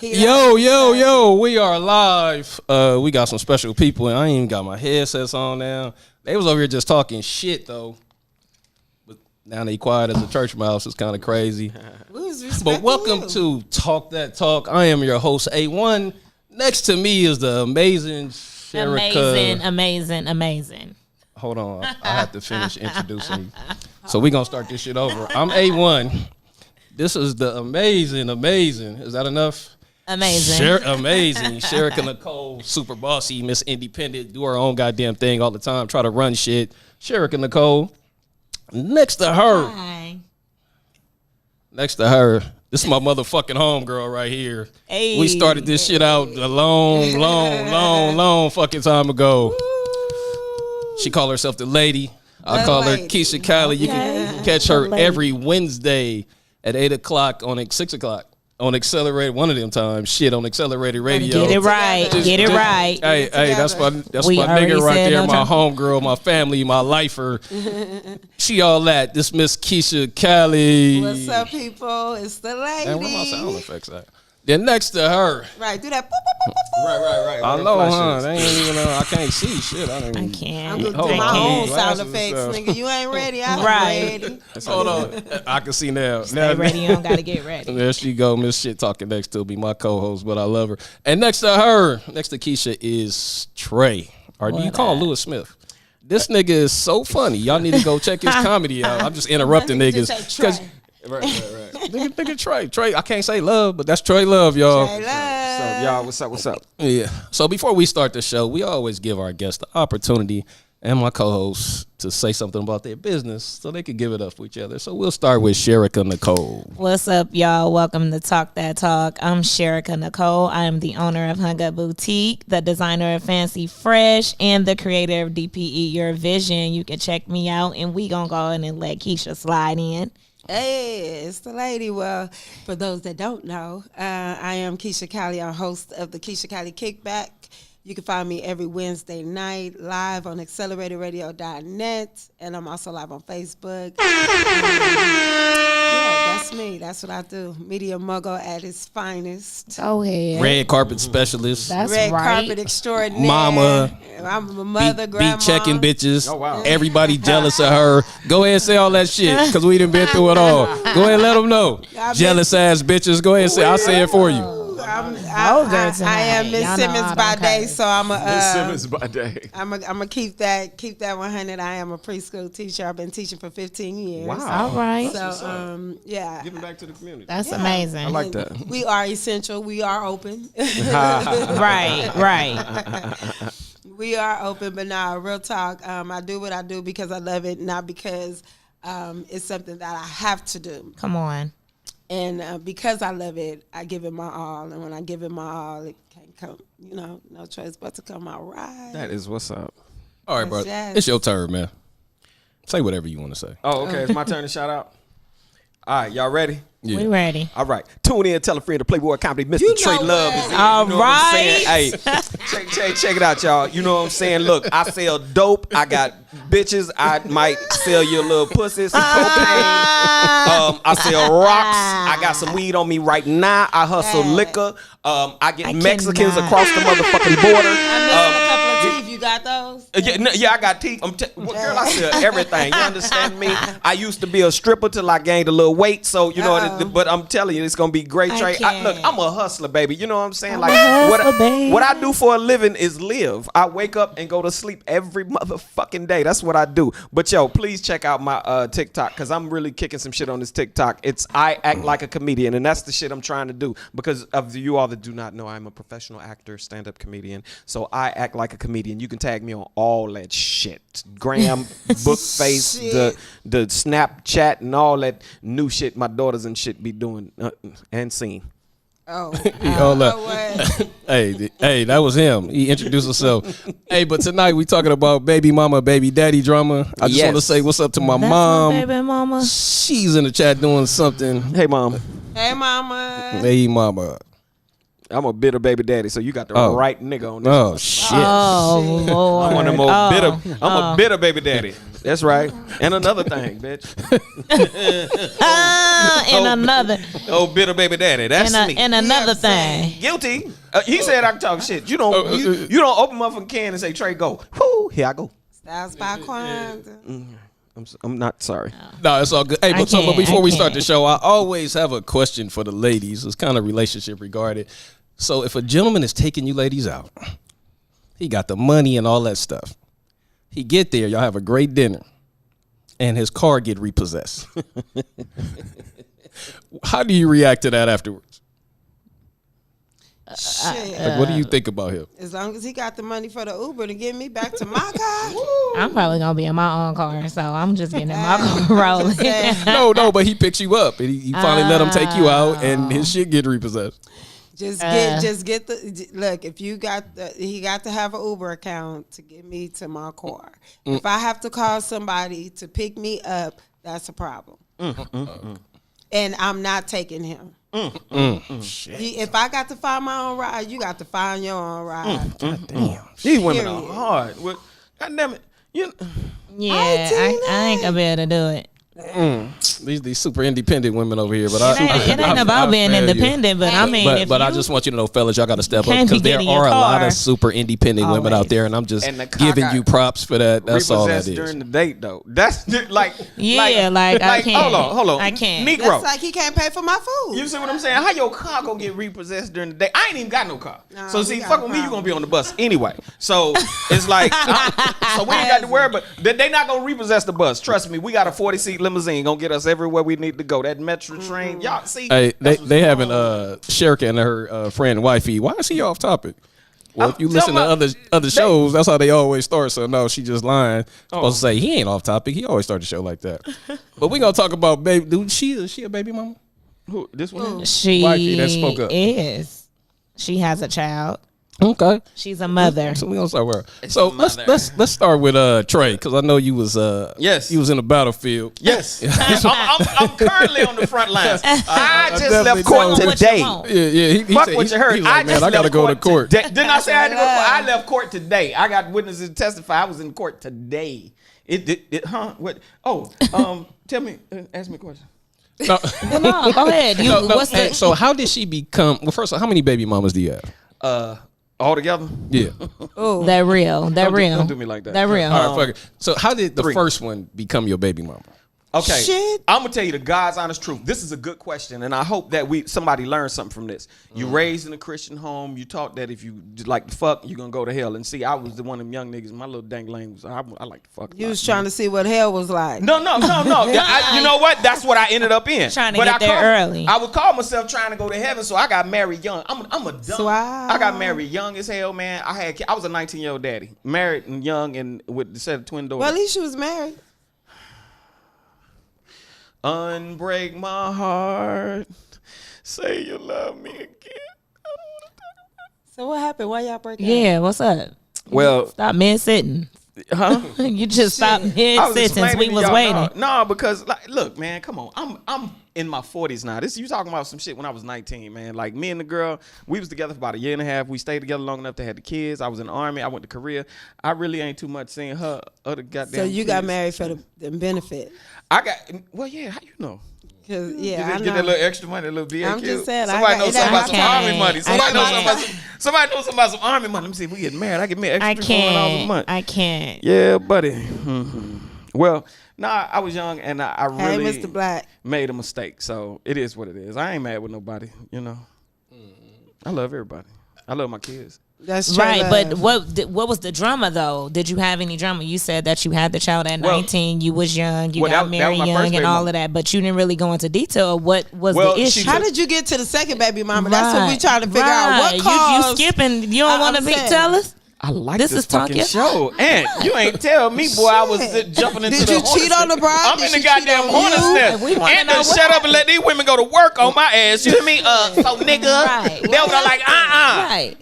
Yo, we are live. We got some special people, and I ain't even got my headsets on now. They was over here just talking shit, though. But now they quiet as a church mouse. It's kind of crazy. But welcome to Talk That Talk. I am your host, A1. Next to me is the amazing Sherika. Amazing. Hold on. I have to finish introducing you. So we're going to start this shit over. I'm A1. This is the amazing. Is that enough? Amazing. Amazing. Sherika Nicole, super bossy, Miss Independent, do her own goddamn thing all the time, try to run shit. Sherika Nicole. Next to her. Hi. This is my motherfucking homegirl right here. Hey. We started this shit out a long fucking time ago. She called herself the lady. I call her Keisha Cali. You can catch her every Wednesday at 8 o'clock on 6 o'clock on Accelerated. One of them times, shit on Accelerated Radio. Get it right. Hey, that's my nigga right there. My homegirl, my family, my lifer. She all that. This Miss Keisha Cali. What's up, people? It's the lady. And where my sound effects at? Then next to her. Right, do that. Right. I know, huh? They ain't even. I can't see shit. I can't. I'm gonna do my own sound effects, nigga. You ain't ready. I'm ready. Hold on. I can see now. Stay ready. You don't gotta get ready. There she go. Miss Shit Talking next to be my co-host, but I love her. And next to her, next to Keisha is Trey. Or do you call Lewis Smith? This nigga is so funny. Y'all need to go check his comedy out. I'm just interrupting niggas because. Right. Nigga Trey. I can't say love, but that's Trey Love, y'all. Trey Love. What's up, y'all? What's up? Yeah. So before we start the show, we always give our guests the opportunity and my co-hosts to say something about their business so they can give it up for each other. So we'll start with Sherika Nicole. What's up, y'all? Welcome to Talk That Talk. I'm Sherika Nicole. I am the owner of Hung Up Boutique, the designer of Fancy Fresh, and the creator of DPE Your Vision. You can check me out, and we gonna go in and let Keisha slide in. Hey, it's the lady. Well, for those that don't know, I am Keisha Cali. I'm host of the Keisha Cali Kickback. You can find me every Wednesday night live on acceleratedradio.net, and I'm also live on Facebook. Yeah, that's me. That's what I do. Media mogul at its finest. Go ahead. Red carpet specialist. That's Red right. carpet extraordinaire. Mama. I'm a mother, grandma. Be checking bitches. Oh, wow. Everybody jealous of her. Go ahead and say all that shit because we done been through it all. Go ahead and let them know. Jealous ass bitches. Go ahead and say, I'll say it for you. I am Miss Simmons by day, so I'm a Miss Simmons by day. I'm a keep that 100. I am a preschool teacher. I've been teaching for 15 years. Wow. All right. So yeah, Giving back to the community. That's amazing. I like that. we are essential. We are open. Right. We are open, but nah, real talk. I do what I do because I love it, not because it's something that I have to do. Come on. And because I love it, I give it my all. And when I give it my all, it can't come, no choice but to come out right. That is what's up. All right, bro. Yes. It's your turn, man. Say whatever you want to say. Oh, okay. It's my turn to shout out. All right, y'all ready? Yeah. We ready. All right. Tune in, tell a friend to Playboy Comedy. Mr. Trey Love is in. All You know what I'm right. saying? Hey, check it out, y'all. You know what I'm saying? Look, I sell dope. I got bitches. I might sell you a little pussy, some cocaine. I sell rocks. I got some weed on me right now. I hustle liquor. I get Mexicans across the motherfucking border. I'm missing a couple of teeth. You got those? Yeah, I got teeth. Girl, I sell everything. You understand me? I used to be a stripper till I gained a little weight. So, you know, but I'm telling you, it's going to be great, Trey. Look, I'm a hustler, baby. You know what I'm saying? Like, what I do for a living is live. I wake up and go to sleep every motherfucking day. That's what I do. But, yo, please check out my TikTok because I'm really kicking some shit on this TikTok. It's I Act Like a Comedian, and that's the shit I'm trying to do. Because of you all that do not know, I'm a professional actor, stand-up comedian. So I act like a comedian. You can tag me on all that shit. Gram, Bookface, the Snapchat, and all that new shit my daughters and shit be doing and seeing. Oh. Hey, that was him. He introduced himself. Hey, but tonight we talking about baby mama, baby daddy drama. I just want to say what's up to my mom. My baby mama. She's in the chat doing something. Hey, mom. Hey, mama. Hey, mama. I'm a bitter baby daddy, so you got the right nigga on this. Oh one. shit! Oh Lord! I'm one of them old bitter. I'm a bitter baby daddy. That's right. And another thing, bitch. And another. Oh, bitter baby daddy. That's me. And another thing. Guilty. He said I can talk shit. You don't. You don't open my fucking can and say Trey go. Whoo, here I go. Styles by Kwanzaa. I'm not sorry. No, it's all good. Hey, but can't, before I we start can't. the show, I always have a question for the ladies. It's kind of relationship regarded. So if a gentleman is taking you ladies out, he got the money and all that stuff. He get there, y'all have a great dinner, and his car get repossessed. How do you react to that afterwards? Shit. Like, what do you think about him? As long as he got the money for the Uber to get me back to my car. I'm probably gonna be in my own car, so I'm just getting in my car rolling. No, but he picks you up, and he finally let him take you out, and his shit get repossessed. Just get the look. If you got he got to have an Uber account to get me to my car. If I have to call somebody to pick me up, that's a problem. And I'm not taking him. If I got to find my own ride, you got to find your own ride. Damn. These women are Period. hard. Well, God damn it. Yeah, I ain't gonna be able to do it. These super independent women over here, but It ain't about being feel you. independent, but I mean, But I just want you to know, fellas, y'all got to step up can't because be there getting your are a lot car. of super independent women out Always. there, and I'm just And the car giving got you props for that. That's all that Repossessed is. during the date though. That's like I can't. Hold on. I can't. Negro. That's like he can't pay for my food. You see what I'm saying? How your car gonna get repossessed during the day? I ain't even got no car. Nah, So we see, got fuck a with me, you problem. gonna be on the bus anyway. So it's like, so we ain't got to worry, but they not gonna repossess the bus. Trust me, we got a 40-seat limousine gonna get us everywhere we need to go. That metro train, y'all see. Hey, that's what's they going having on. Sherika and her friend wifey. Why is he off topic? Well, I'm if you listen to talking other shows, that's how they always start. So no, she just lying. Oh. Supposed to say he ain't off topic. He always start the show like that. But we gonna talk about baby. Dude, is she a baby mama? Who, this one? She Wifey that spoke up. is. She has a child. Okay. She's a mother. So we gonna start with her. So let's start with Trey, because I know you was Yes. you was in the battlefield. Yes, I'm currently on the front lines. I just definitely left court know. What you today. want. Yeah. He Fuck said what you heard. He was like, man, just I gotta left go to court. Didn't I say I had to go to court? I left court today. I got witnesses to testify. I was in court today. What? Oh, tell me. Ask me a question. No, No, go ahead. You, what's hey, the? so how did she become? Well, first of all, how many baby mamas do you have? All together? Yeah. They're real. They're real. Don't do me like that. They're real. All right, fuck it. So how did the 3. first one become your baby mama? Okay, Shit. I'm gonna tell you the God's honest truth. This is a good question, and I hope that somebody learns something from this. You raised in a Christian home. You taught that if you like to fuck, you're gonna go to hell. And see, I was the one of them young niggas. My little dang lane was I like to fuck. You was trying to see what hell was like. No. You know what? That's what I ended up in. Trying to get there early. I would call myself trying to go to heaven, so I got married young. I'm a dumb. Swag. I got married young as hell, man. I was a 19-year-old daddy, married and young, and with a set of twin daughters. Well, at least you was married. Unbreak my heart. Say you love me again. So what happened? Why y'all break up? Yeah. What's up? Well, Stop mid sitting. huh? You just stopped mid I was sentence. explaining We to was y'all, waiting. No, because like, look, man, come on. I'm in my 40s now. This you talking about some shit when I was 19, man. Like me and the girl, we was together for about a year and a half. We stayed together long enough to have the kids. I was in the army. I went to Korea. I really ain't too much seeing her other goddamn. So you got kids. married for the benefit. I got. Well, yeah. How you know? Cause Get yeah, I that know. little extra money, a little VAQ. I'm just saying, Somebody knows something about some can't. army money. I Somebody knows can't. somebody knows something about some army money. Let me see if we get married. I get me an I extra $400 a can't. month. I can't. Yeah, buddy. Mhm. Well, nah, I was young and I Hey, really Mr. Black. made a mistake. So it is what it is. I ain't mad with nobody, you know. I love everybody. I love my kids. That's true Right, love. but what was the drama though? Did you have any drama? You said that you had the child at Well, 19. You was young. You well, got that was married my young first and baby all mama. of that, but you didn't really go into detail of what was Well, the she issue. How did you get to the second baby mama? That's what we Right, trying to figure out. What right. caused? You skipping? You don't want to I'm be saying. tell us? I like This this is Talk fucking Your show. And you ain't tell me, boy, I was Shit. jumping into Did the you cheat on the bride? I'm Did in the she goddamn cheat on hornet's you? nest. We wanna And know to what shut up and let these women go to work on my ass. You hear me? So nigga. Right. They were like, Right.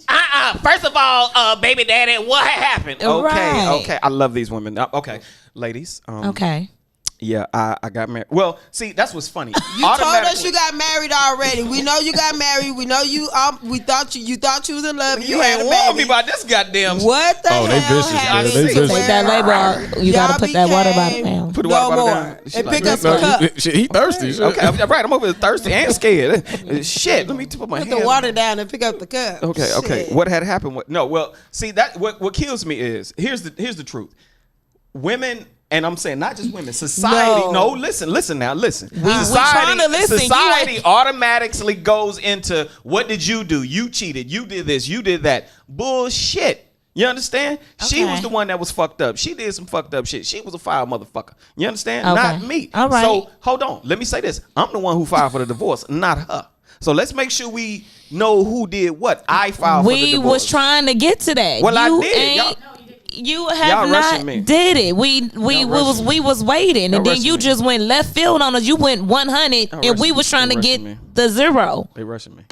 First of all, baby daddy, what happened? Right. Okay. I love these women. Okay. Ladies. Okay. Yeah, I got married. Well, see, that's what's funny. You told us you got married already. We know you got married. We know you. We thought you thought you was in love. You had ain't a warned baby. me about this goddamn. What the hell? They vicious, happened? man. They vicious. Take that label out. You got to put that water bottle down. Put the No water bottle more. down. She And like, pick up No, a cup. he thirsty. Shit. Okay, I'm right. I'm over here thirsty and scared. Shit, let me put my Put hands. the water down and pick up the cup. Okay. Shit. What had happened? Well, see that what kills me is here's the truth. Women. And I'm saying not just women, society. No, listen now. Society, trying to listen. society automatically goes into what did you do? You cheated. You did this. You did that. Bullshit. You understand? She was the one that was fucked up. She did some fucked up shit. She was a foul motherfucker. You understand? Okay. Not me. All right. So hold on. Let me say this. I'm the one who filed for the divorce, not her. So let's make sure we know who did what. I filed for the divorce. We was trying to get to that. Well, I You did. ain't- You have Y'all not rushing me. did it. We was waiting, and then rushing you me. just went left field on us. You went 100, Y'all and we rushing was me. trying to Y'all get rushing me. the 0. They rushing me.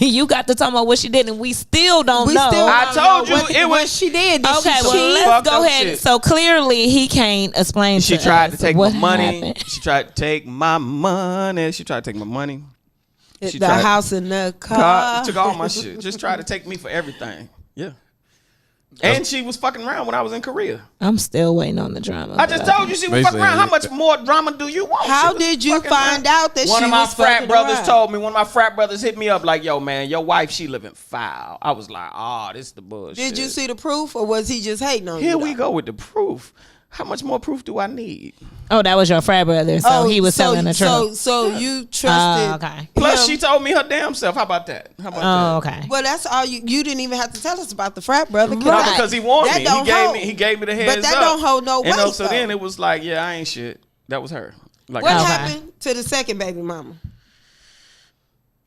You got to talk about what she did, and we still don't We know. still I don't told know you what, it what was- she did. Did Okay, she well cheat? let's Fucked go up ahead. shit. So clearly, he can't explain. She to tried us to take what my money. happened. She tried to take my money. She tried to take my money. She The tried- house and the car. God, took all my shit. Just tried to take me for everything. Yeah. And she was fucking around when I was in Korea. I'm still waiting on the drama. I just told you she was fucking Basically, around. How much more drama do you want? How She was did you fucking find around. out that one she of my was frat fucking brothers around? told me? One of my frat brothers hit me up like, "Yo, man, your wife, she living foul." I was like, "Oh, this is the bullshit." Did you see the proof, or was he just hating on you? Here we though? go with the proof. How much more proof do I need? Oh, that was your frat brother, so he was telling the truth. So you trusted. Okay. Plus, him. she told me her damn self. How about that? How about Oh, that? okay. Well, that's all you. You didn't even have to tell us about the frat brother. No, Right. because he warned That me. don't hold. He gave me the heads But that up. don't hold no And weight, so though. then it was like, yeah, I ain't shit. That was her. Like, What Okay. happened to the second baby mama?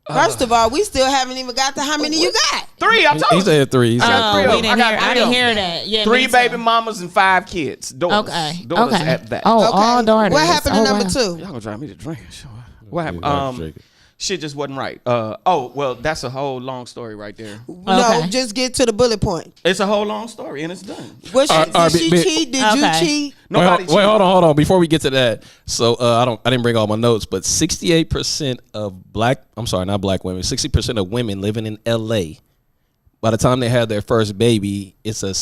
First of all, we still haven't even got to how many you got. 3, I He told you. said 3. He said got three Oh, of we them. didn't I got hear. I three didn't of hear them. that. Yeah, 3 me too. baby mamas and 5 kids. Daughters. Okay. Daughters Okay. at that. Oh, Okay. all daughters. What happened to Oh, number wow. 2? Y'all gonna drive me to drink. Sure. What Yeah, happened? drink it. Shit just wasn't right. Oh, well, that's a whole long story right there. No, Okay. just get to the bullet point. It's a whole long story and it's done. Did she be- cheat? Did you Okay. cheat? Nobody Wait, hold on. Before we get to that, so I didn't bring all my notes, but 68% of not black women, 60% of women living in LA, by the time they have their first baby, it's a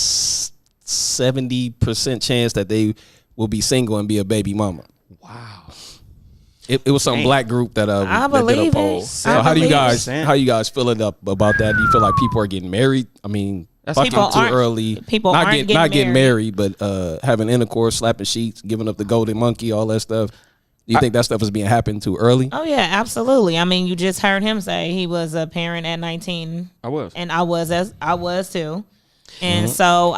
70% chance that they will be single and be a baby mama. Wow. It was some black group that I that did believe a it. poll. I So how do you believe guys feeling up about that? Do you feel like people are getting married? I mean, fucking People too aren't- early. people not aren't getting getting married, but having intercourse, slapping sheets, giving up the golden monkey, all that stuff. Do you think that stuff is being happened too early? Oh yeah, absolutely. I mean, you just heard him say he was a parent at 19. I was. And I was too. And so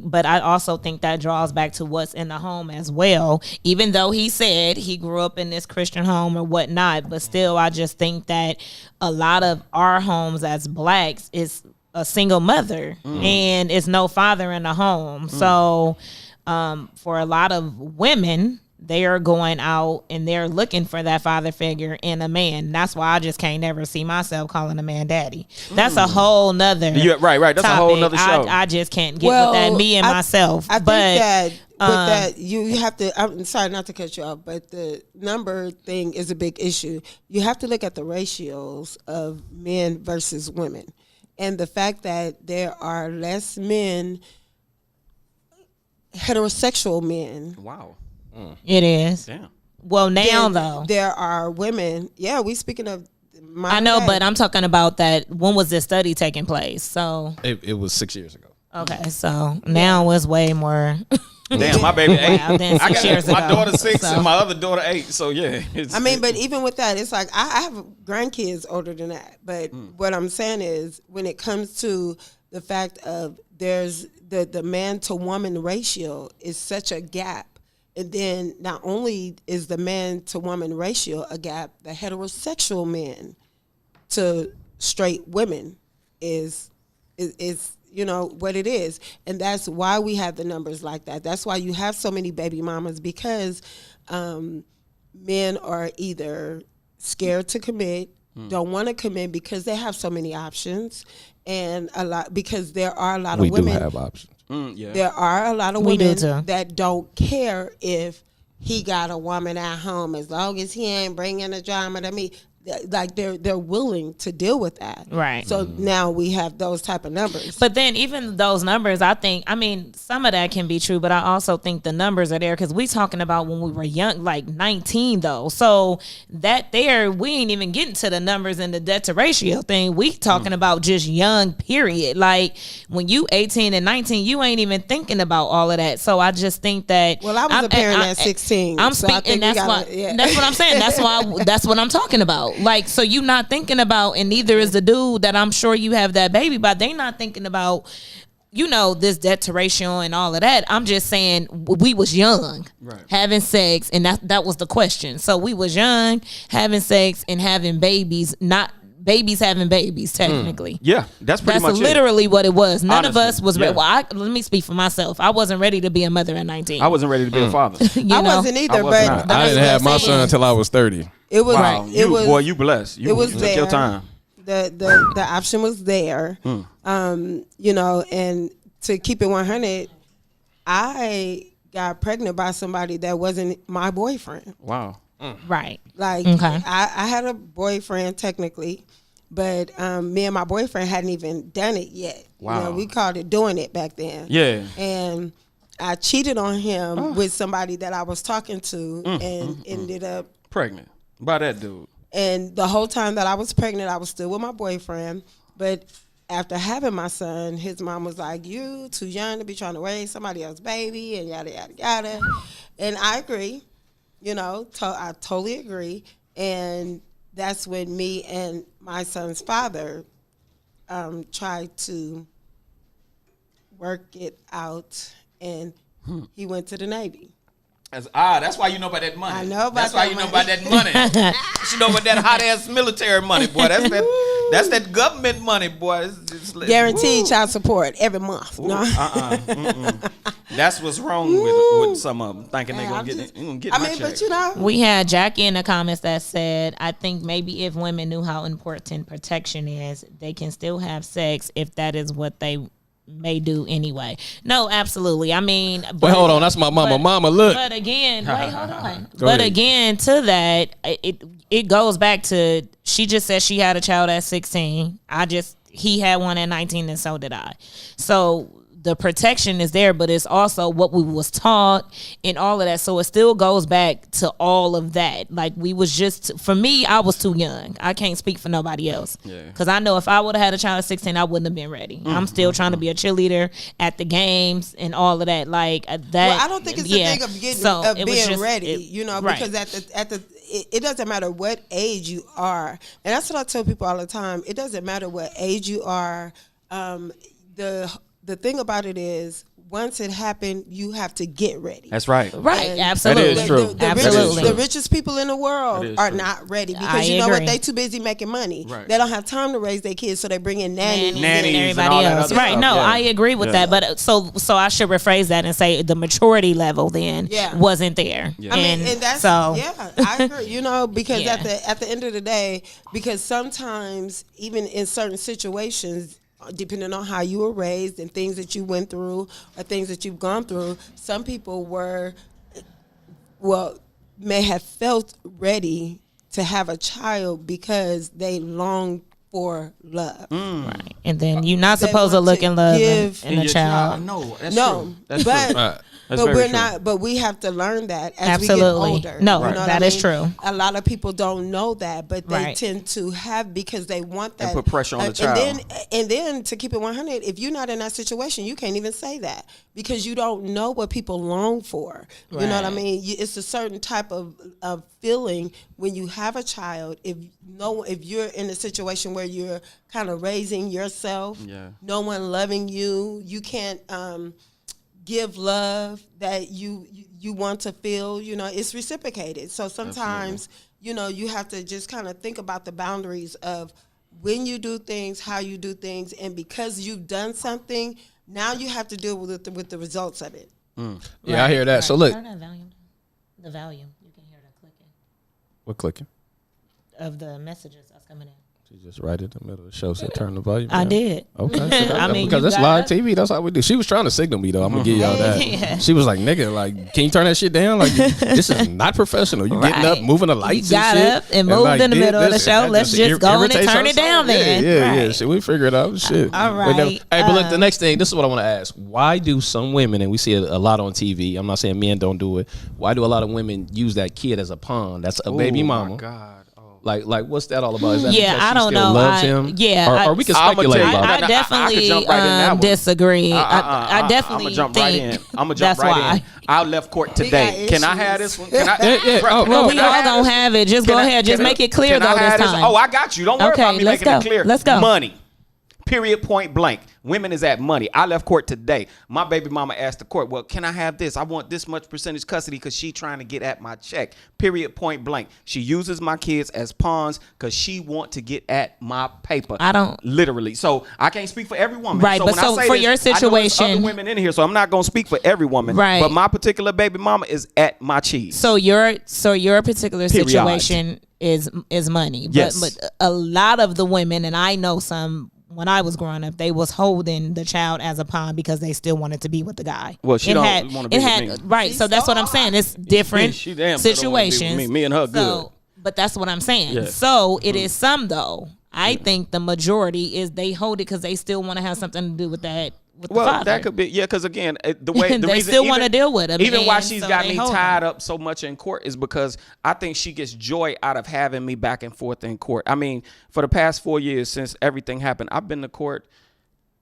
but I also think that draws back to what's in the home as well. Even though he said he grew up in this Christian home or whatnot, but still, I just think that a lot of our homes as blacks is a single mother and it's no father in the home. So for a lot of women, they are going out and they're looking for that father figure in a man. That's why I just can't never see myself calling a man daddy. That's a whole nother Right. That's a whole nother show. I just can't get with that, me and myself. I think but that with that you have to. I'm sorry not to cut you off, but the number thing is a big issue. You have to look at the ratios of men versus women, and the fact that there are less men, heterosexual men. Wow. it is. Damn. Well, now than though. there are women. Yeah, we speaking of. I know, but I'm talking about that. When was this study taking place? So It was 6 years ago. okay, so now it's way more. Damn, my baby 8. Wow, then I 6 got years my ago. daughter 6 So- and my other daughter 8. So yeah. I mean, but even with that, it's like I have grandkids older than that. But what I'm saying is, when it comes to the fact of there's the man to woman ratio is such a gap. And then not only is the man to woman ratio a gap, the heterosexual men to straight women is you know what it is, and that's why we have the numbers like that. That's why you have so many baby mamas, because men are either scared to commit, don't want to commit because they have so many options, and because there are a lot We of do women. have options. yeah. There are a lot of We do women too. that don't care if he got a woman at home as long as he ain't bringing the drama to me. Like they're willing to deal with that, right? So now we have those type of numbers. But then even those numbers, I mean, some of that can be true, but I also think the numbers are there because we talking about when we were young, like 19 though. So that there, we ain't even getting to the numbers and the debt to ratio thing. We talking about just young, period. Like when you 18 and 19, you ain't even thinking about all of that. So I just think that. Well, I was a parent at 16. I'm so speaking. That's what I'm saying. That's what I'm talking about. Like, so you not thinking about, and neither is the dude that I'm sure you have that baby by. They not thinking about, this debt to ratio and all of that. I'm just saying we was young, having sex, and that was the question. So we was young, having sex, and having babies, not babies having babies, technically. Yeah, that's much literally what it was. None Honestly, of us was ready. Well, let me speak for myself. I wasn't ready to be a mother at 19. I wasn't ready to be a father. I wasn't either, but I didn't have my son until I was 30. It was wow. You blessed. You was took there. your time. The option was there. And to keep it 100, I got pregnant by somebody that wasn't my boyfriend. Wow. Right. Like, okay. I had a boyfriend technically, but me and my boyfriend hadn't even done it yet. Wow. We called it doing it back then. Yeah. And I cheated on him with somebody that I was talking to and ended up pregnant by that dude. And the whole time that I was pregnant, I was still with my boyfriend. But after having my son, his mom was like, "You too young to be trying to raise somebody else's baby," and yada, yada, yada. And I agree. I totally agree. And that's when me and my son's father tried to work it out, and he went to the Navy. That's why you know about that money. I know about That's why that you know money. about that money. You know about that hot ass military money, boy. That's that government money, boy. It's Guaranteed child support every month. Ooh, No. That's what's wrong with some of them, thinking they're going to get my check. But we had Jackie in the comments that said, I think maybe if women knew how important protection is, they can still have sex if that is what they may do anyway. No, absolutely. I mean, Wait, hold on. That's my mama. Mama, look. But again, wait, hold on. Go but ahead. again, to that, it goes back to, she just said she had a child at 16. He had one at 19, and so did I. So the protection is there, but it's also what we was taught and all of that. So it still goes back to all of that. Like, we was just, for me, I was too young. I can't speak for nobody else. Because I know if I would have had a child at 16, I wouldn't have been ready. I'm still trying to be a cheerleader at the games and all of that. Like that. Well, I don't think it's a thing of being ready, because at the it doesn't matter what age you are. And that's what I tell people all the time. It doesn't matter what age you are. The thing about it is, once it happened, you have to get ready. That's right. Right, And absolutely. That is true. Absolutely. The richest people in the world are not ready because you know what? They too busy making money. Right. They don't have time to raise their kids, so they bring in nannies and and everybody all that else. other Right. stuff. No, Yeah. I agree with that. But so I should rephrase that and say the maturity level then wasn't there. Yeah. I mean, and that's I agree. Because at the end of the day, because sometimes even in certain situations, depending on how you were raised and things that you went through or things that you've gone through, some people may have felt ready to have a child because they longed for love. Right. And then you're not supposed to look in love in a child. No, that's true. That's true. But we're not. But we have to learn that as we get older. No, that is true. A lot of people don't know that, but they tend to have because they want that. And put pressure on the child. And then to keep it 100, if you're not in that situation, you can't even say that because you don't know what people long for. You know what I mean? It's a certain type of feeling when you have a child. If you're in a situation where you're kind of raising yourself, no one loving you, you can't. Give love that you want to feel, it's reciprocated. So sometimes, you have to just kind of think about the boundaries of when you do things, how you do things, and because you've done something, now you have to deal with the results of it. Yeah, I hear that. So look. Turn that volume down. The volume. You can hear the clicking. What clicking? Of the messages that's coming in. She just right in the middle of the show said turn the volume I down. did. Okay. I mean, because you that's got live it. TV. That's how we do. She was trying to signal me though. I'm gonna give y'all that. Yeah. She was like, "Nigga, like, can you turn that shit down? Like, this is not professional. You getting up, Right. moving the lights You and got shit, up and moved like, in the did middle of the this, show. and that Let's just go on and irritates turn her it down soul. then. Yeah. Right. Shit, we figure it out. Shit. All Wait, right. hey, but look, the next thing. This is what I want to ask. Why do some women, and we see it a lot on TV. I'm not saying men don't do it. Why do a lot of women use that kid as a pawn? That's a baby mama. Oh my God. Like, what's that all about? Is that Yeah, because I she don't still know. loves him? Or we can I'ma speculate tell you, about I it. I definitely could jump right in that one. disagree. I I'm definitely gonna jump think right in. I'm gonna jump that's right why. in. I left court today. got Can I have issues. this one? Can I? Yeah. Oh, Well, no, we no. all gonna have it. Just go ahead. Just make it clear though this time. Oh, I got you. Don't worry Okay, about me let's making go. it clear. Let's go. Money. Period. Point blank. Women is at money. I left court today. My baby mama asked the court, well, can I have this? I want this much percentage custody because she trying to get at my check. Period. Point blank. She uses my kids as pawns because she want to get at my paper. I don't- literally. So I can't speak for every woman. Right, So but when I so say for this, your I know there's situation- other women in here, so I'm not gonna speak for every woman. Right. But my particular baby mama is at my cheese. So your particular Period. situation is money. Yes. But a lot of the women, and I know some when I was growing up, they was holding the child as a pawn because they still wanted to be with the guy. Well, she don't wanna be with me. Right. So that's what I'm saying. It's different She damn sure don't wanna be with situations. me and her So, but that's what I'm saying. Yeah. So it is some though. I think the majority is they hold it because they still want to have something to do with that. With the Well, father. that could be, yeah, because again, the way the They reason still even- wanna deal with him, Even why and she's so got they me hold tied up so much in court is because I think she gets joy out of having me back and forth in court. I mean, for the past 4 years since everything happened, I've been to court.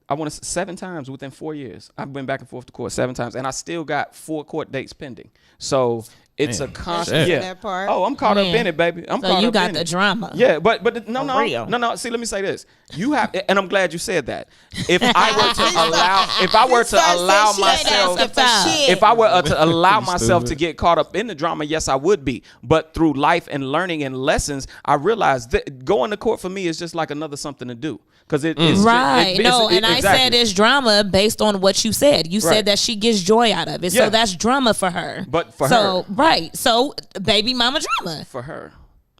I want to 7 times within 4 years. I've been back and forth to court 7 times, and I still got 4 court dates pending. So it's a constant. shit. Yeah. That part. Oh, I'm caught up Man. in it, baby. I'm So caught you up got in the it. drama. Yeah, but no. See, let me say this. You have, and I'm glad you said that. If I were to allow myself, if I were to allow myself to get caught up in the drama, yes, I would be. But through life and learning and lessons, I realized that going to court for me is just like another something to do. Because it is Right. I said exactly. it's drama based on what you said. You Right. said that she gets joy out of it. Yeah. So that's drama for her. But for so, her. right. So baby mama drama. For her,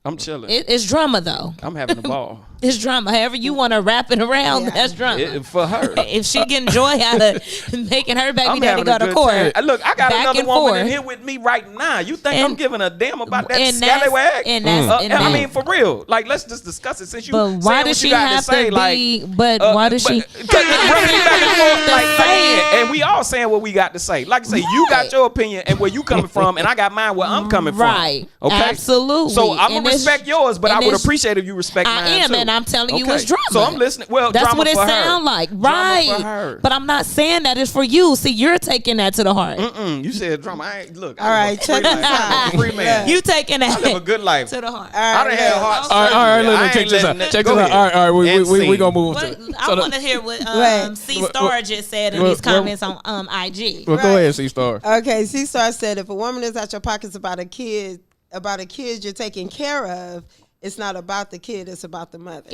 I'm chilling. It's drama though. I'm having a ball. It's drama. However you want to wrap it around, Yeah. that's drama. For her. If she getting joy out of making her baby I'm daddy having go a to good court. time. Look, I got back another and woman in forth. here with me right now. You think I'm And- giving a damn about that and that's- scallywag? and that's- and I that- mean, for real. Like, let's just discuss it. Since you But why saying does what she you got have say, to like, be? But why does she? Running back and forth like say it. and we all saying what we got to say. Like I say, you got your opinion and where you coming from, and I got mine where I'm coming from. Right. Okay. Absolutely. So I'm And gonna it's- respect yours, but I and would it's- appreciate if you respect mine I am, too. and I'm telling you Okay. it's drama. So I'm listening. Well, that's drama what it for her. sounds like, Drama right? for her. But I'm not saying that it's for you. See, you're taking that to the heart. You said drama. I ain't look. All right, check this out. Free man. You taking that I live a good life. to the heart. I done had heart All right, surgery. look, I check ain't this out. letting that- Check Go this out. ahead. All right, we And gonna move What, to. I want to hear what Right. C Star just said in Well, these comments on IG. Well, go ahead, C-Star. Okay, C-Star said if a woman is out your pockets about a kid you're taking care of, it's not about the kid, it's about the mother.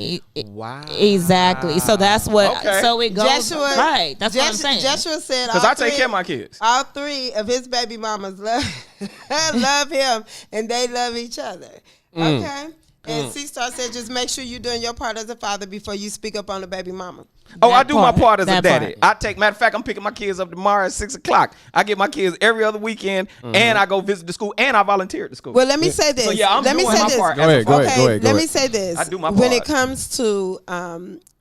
Wow. Exactly. So that's what. Okay. So it goes Joshua, right. That's what I'm saying. Joshua said Because all I take three- care of my kids. All 3 of his baby mamas love love him, and they love each other. Okay. And C-Star said, just make sure you're doing your part as a father before you speak up on the baby mama. Oh, I That do my part. part as a That daddy. part. Matter of fact, I'm picking my kids up tomorrow at 6:00. I get my kids every other weekend, and I go visit the school, and I volunteer at the school. Well, let me say this. So yeah, I'm let me doing say my this. part. Go as a ahead, go father. ahead, Okay, go ahead, let go me ahead. say this. I do my When part. it comes to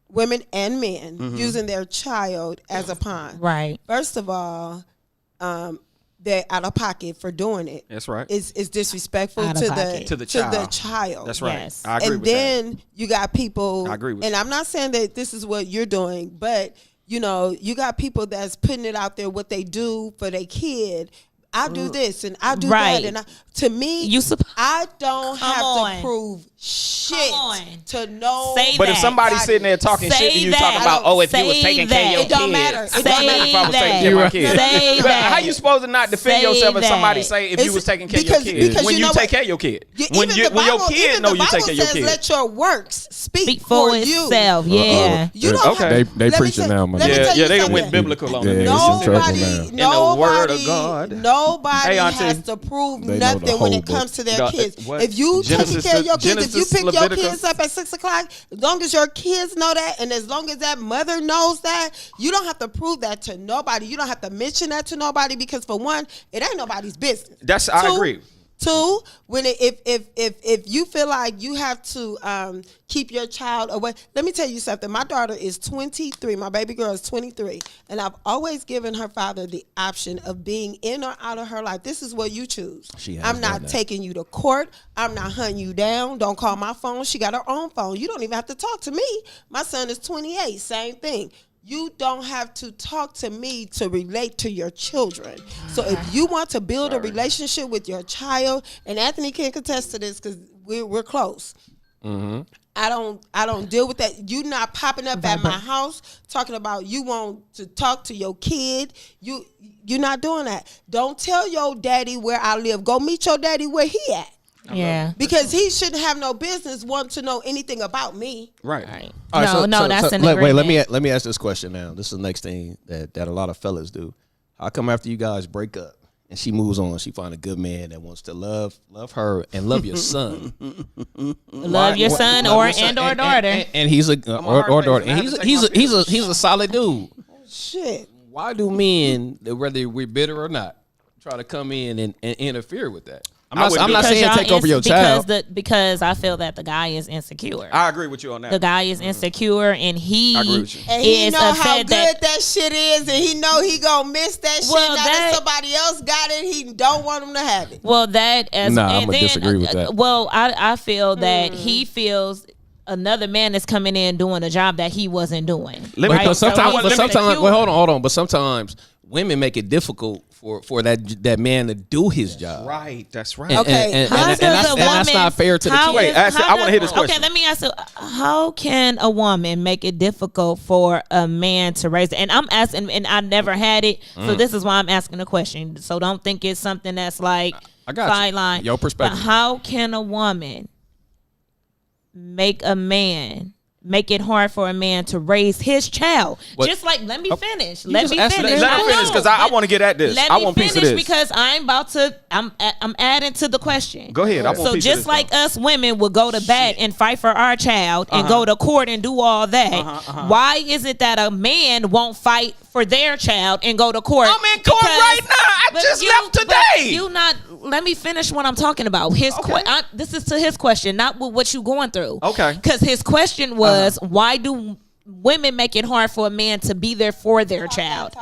women and men using their child as a pawn, Right. first of all, they're out of pocket for doing it. That's right. It's disrespectful Out of pocket. To the child. child. That's right. Yes. I agree And with then you got people. I agree with and you. I'm not saying that this is what you're doing, but you know, you got people that's putting it out there what they do for their kid. I do this and I do Right. that, and to me, You I don't Come have on. to prove shit on. to know. Say But if that. somebody's sitting there talking Say shit and you that. talking about, oh, if you was Say taking care of your that. It don't kids. matter. It It don't don't matter if I was Say taking care of my that. kids. Say But that. how you supposed to not defend Say yourself if somebody that. say if you It's was taking care because- of your kids? because When you you know take what? care of your kid. Yeah, When even your Bible- kid even know the you take Bible care of your says, kid. let your works speak Speak for you. itself. Yeah. You don't Okay. have- They let me preaching tell- now, my let me nigga. tell you Yeah, they done something. went biblical on Yeah, it. it's in trouble Nobody, now. In the word of nobody, God. nobody Hey, Auntie. has to prove They know the nothing when whole it comes to their book. kids. What? If you taking Genesis care of your to- kids, if if you pick your kids up at 6 o'clock, as long as your kids know that, and as long as that mother knows that, you don't have to prove that to nobody. You don't have to mention that to nobody because, for one, it ain't nobody's business. I agree. Two, when if you feel like you have to keep your child away, let me tell you something. My daughter is 23. My baby girl is 23, and I've always given her father the option of being in or out of her life. This is what you choose. I'm not taking you to court. I'm not hunting you down. Don't call my phone. She got her own phone. You don't even have to talk to me. My son is 28. Same thing. You don't have to talk to me to relate to your children. So if you want to build a relationship with your child, and Anthony can contest to this because we're close. Mm-hmm. I don't deal with that. You not popping up at my house talking about you want to talk to your kid. You're not doing that. Don't tell your daddy where I live. Go meet your daddy where he at. Yeah, because he shouldn't have no business wanting to know anything about me. Right. All right, that's an agreement. Wait, let me ask this question now. This is the next thing that a lot of fellas do. How come after you guys break up and she moves on, she find a good man that wants to love her and love your son, love your son or daughter, and he's a or daughter, and he's a solid dude. Shit. Why do men, whether we're bitter or not, try to come in and interfere with that? I'm not saying take over your child. Because I feel that the guy is insecure. I agree with you on that. The guy is insecure, and he is know how good that shit is, and he know he gonna miss that shit. Now that somebody else got it, he don't want him to have it. Well, that as I'm gonna disagree with that. Well, I feel that he feels another man is coming in doing a job that he wasn't doing. But sometimes women make it difficult for that man to do his job. Right, that's right. Okay, and that's not fair to the kid. Wait, I want to hear this question. Okay, let me ask you: how can a woman make it difficult for a man to raise it? And I'm asking, and I never had it, so this is why I'm asking the question. So don't think it's something that's like sideline. Your perspective. But how can a woman make it hard for a man to raise his child? Just like, let me finish. Let me finish because I want to get at this. I want a piece of this because I'm adding to the question. Go ahead. So just like us women would go to bat and fight for our child and go to court and do all that, why is it that a man won't fight for their child and go to court? I'm in court right now. I just left today. Let me finish what I'm talking about. This is to his question, not what you going through. Okay. Because his question was, why do women make it hard for a man to be there for their child?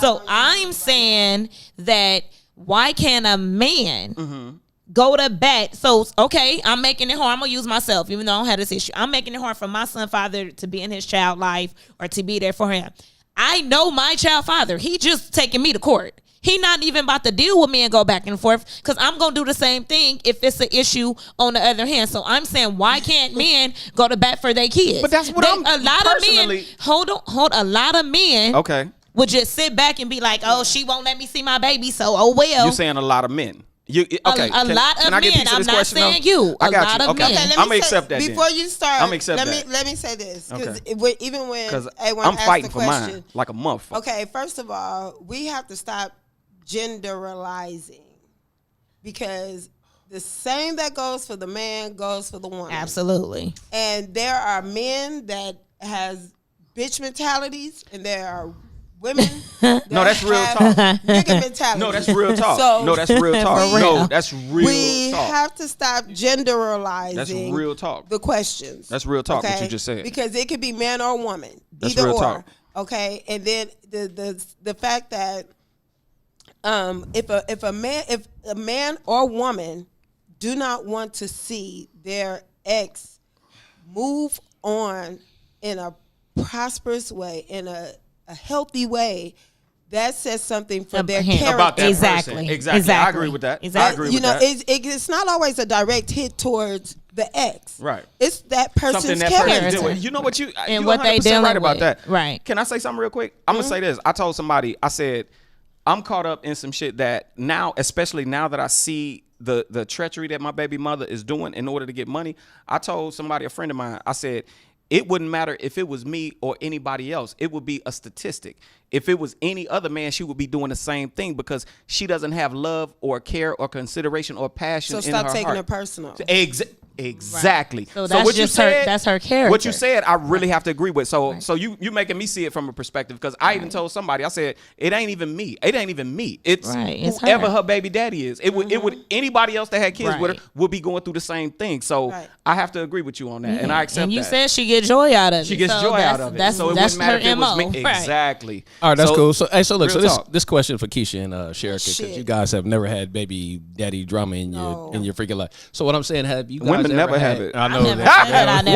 So I'm saying that why can't a man go to bat? So, okay, I'm making it hard. I'm going to use myself, even though I don't have this issue. I'm making it hard for my son father to be in his child life or to be there for him. I know my child father. He just taking me to court. He not even about to deal with me and go back and forth because I'm going to do the same thing if it's an issue on the other hand. So I'm saying, why can't men go to bat for their kids? But that's what a lot of men would just sit back and be like, oh, she won't let me see my baby, so oh well. You're saying a lot of men. A lot of men. I'm not saying you. A lot of men. I'm gonna accept that. Before you start, let me say this because even when I'm fighting for mine like a motherfucker. Okay, first of all, we have to stop generalizing because the same that goes for the man goes for the woman. Absolutely. And there are men that has bitch mentalities, and there are women. No, that's real talk. Nigga mentality. No, that's real talk. No, that's real talk. No, that's real we talk. We have to stop generalizing. That's real talk. The questions. That's real talk. What you just said. Because it could be man or woman. That's either real or. Talk. Okay, and then the fact that if a man or woman do not want to see their ex move on in a prosperous way, in a healthy way, that says something for their character. About that exactly. Exactly. I agree with that. Exactly. I agree with that. It's not always a direct hit towards the ex. Right. It's that person's something that character. person doing. You know what you and you what they dealing right about with. that. Right. Can I say something real quick? I'm gonna say this. I told somebody. I said, I'm caught up in some shit that now, especially now that I see the treachery that my baby mother is doing in order to get money. I told somebody, a friend of mine, I said, it wouldn't matter if it was me or anybody else. It would be a statistic. if it was any other man, she would be doing the same thing because she doesn't have love or care or consideration or passion. So in her stop taking heart. it personal. Exactly. Right. So that's what just you said, her. That's her character. What you said, I really have to agree with. So you making me see it from a perspective because I even told somebody, I said it ain't even me. It ain't even me. It's whoever her baby daddy is. It would anybody else that had kids with her would be going through the same thing. So I have to agree with you on that, and I accept that. And you said she get joy out of it. She gets joy out of it. So it wouldn't matter if it was me. Exactly. All right, that's cool. So look, real this question for Keisha and Sherika, because you guys have never had baby daddy drama in your freaking life. So what I'm saying, have you guys women never have it? I know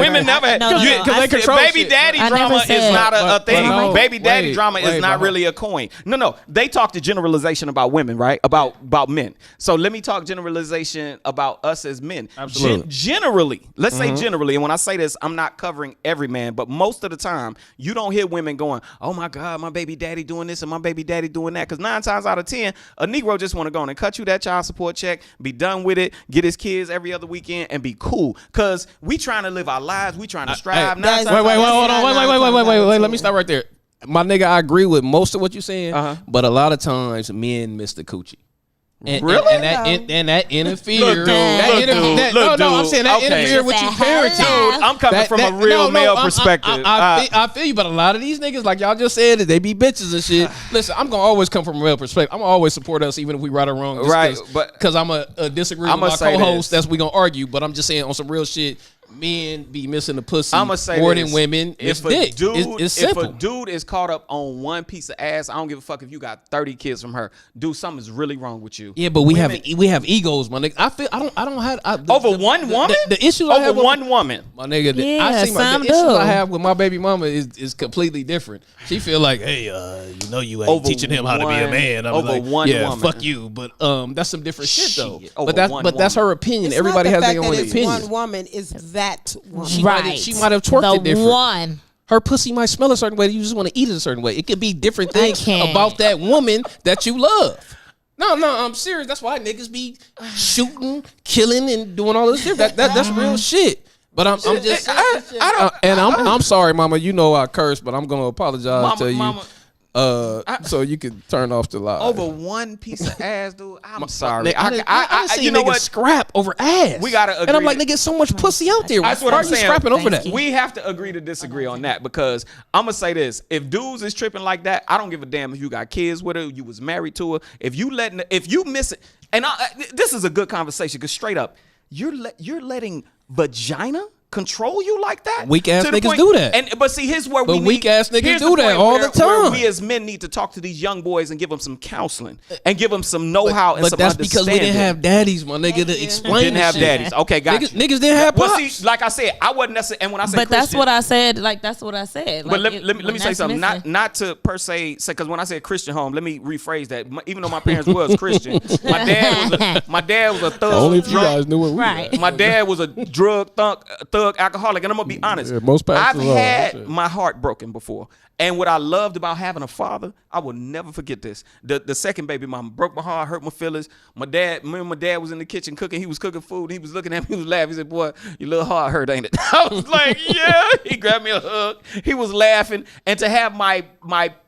women never had because they control baby daddy drama is not a thing. Baby daddy drama is not really a coin. No, they talk the generalization about women, right? About men. So let me talk generalization about us as men. Absolutely. Generally, let's say generally, and when I say this, I'm not covering every man, but most of the time, you don't hear women going, "Oh my God, my baby daddy doing this and my baby daddy doing that." Because 9 times out of 10, a Negro just want to go on and cut you that child support check, be done with it, get his kids every other weekend, and be cool. Because we trying to live our lives, we trying to strive. Wait, let me stop right there. My nigga, I agree with most of what you're saying, but a lot of times men miss the coochie. Really? And that interferes. Look, dude. I'm saying that interferes with your parenting. Dude, I'm coming from a real male perspective. I feel you, but a lot of these niggas, like y'all just said, they be bitches and shit. Listen, I'm gonna always come from a male perspective. I'm gonna always support us, even if we right or wrong. Right, but because I'm a disagree with my co-host, that's we gonna argue. But I'm just saying on some real shit. Men be missing the pussy more than women. It's dick. It's simple. If a dude is caught up on one piece of ass, I don't give a fuck if you got 30 kids from her. Dude, something's really wrong with you. Yeah, but we have egos, my nigga. I don't have over one woman. The issues over I have one woman, my nigga. The issues I have with my baby mama is completely different. She feel like, hey, you ain't teaching him how to be a man. I'm over like, one woman. Fuck you. But that's some different shit though. But that's her opinion. Everybody has their own opinion. One woman is that woman. She might have twerked it different. One. Her pussy might smell a certain way. You just want to eat it a certain way. It could be different things about that woman that you love. No, I'm serious. That's why niggas be shooting, killing, and doing all this shit. That's real shit. But I'm just, I'm sorry, mama. You know I curse, but I'm gonna apologize to you. Mama, so you can turn off the live. Over one piece of ass, dude. I'm sorry. I see you know what? Scrap over ass. We gotta agree. And I'm like, nigga, so much pussy out there. That's what Why I'm are you saying. scrapping over that? We have to agree to disagree on that because I'm gonna say this: if dudes is tripping like that, I don't give a damn if you got kids with her, you was married to her. If you miss it, and this is a good conversation because straight up, you're letting vagina control you like that? Weak ass niggas do that. But see, here's where we need. Weak ass niggas do that all the time. We as men need to talk to these young boys and give them some counseling and give them some know-how and some understanding. But that's because we didn't have daddies, my nigga, to explain. Didn't have daddies. Okay, got you. Niggas didn't have pops. Well, see, like I said, I wasn't necessarily. And when I say, but that's what I said. Like that's what I said. But let me say something. Not to per se say because when I said Christian home, let me rephrase that. Even though my parents was Christian, my dad was a thug. Only if you guys knew it. Right. My dad was a thug alcoholic, and I'm gonna be honest. Yeah, most I've had my heart broken before. And what I loved about having a father, I will never forget this. The second baby mama broke my heart, hurt my feelings. My dad was in the kitchen cooking. He was cooking food. He was looking at me, he was laughing. He said, "Boy, your little heart hurt, ain't it?" I was like, "Yeah." He grabbed me a hug. He was laughing. And to have my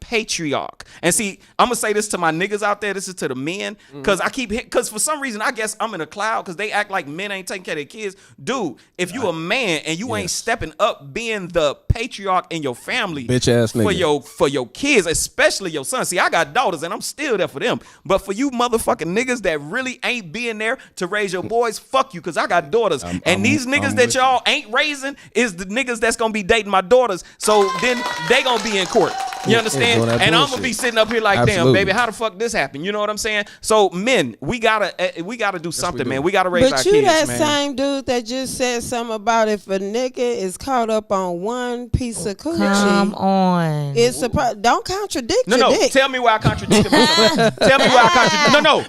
patriarch. And see, I'm going to say this to my niggas out there. This is to the men. Because for some reason, I guess I'm in a cloud because they act like men ain't taking care of their kids. Dude, if you a man and you ain't stepping up being the patriarch in your family. Bitch ass nigga. For your kids, especially your son. See, I got daughters and I'm still there for them. But for you motherfucking niggas that really ain't being there to raise your boys, fuck you, because I got daughters. These niggas that y'all ain't raising is the niggas that's going to be dating my daughters. So then they going to be in court. You understand? And I'm gonna be sitting up here like, damn, baby, how the fuck this happened? You know what I'm saying? So men, we gotta do something, man. We gotta raise our kids, man. But you that same dude that just said something about if a nigga is caught up on one piece of coochie. Come on. It's don't contradict your dick. Tell me where I contradicted myself. Tell me where I contradicted. No.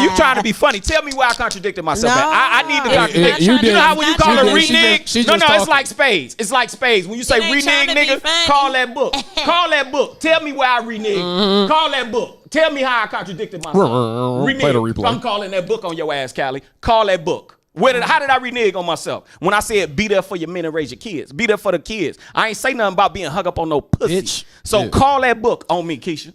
You trying to be funny? Tell me where I contradicted myself. No. I need to contradict. You know how when you call a renege? No, it's like spades. It's like spades. When you say renege, nigga, call that book. Call that book. Tell me where I reneged. Mm-hmm. Call that book. Tell me how I contradicted myself. Play the replay. I'm calling that book on your ass, Callie. Call that book. How did I renege on myself? When I said be there for your men and raise your kids. Be there for the kids. I ain't say nothing about being hung up on no pussy. Bitch. So call that book on me, Keisha.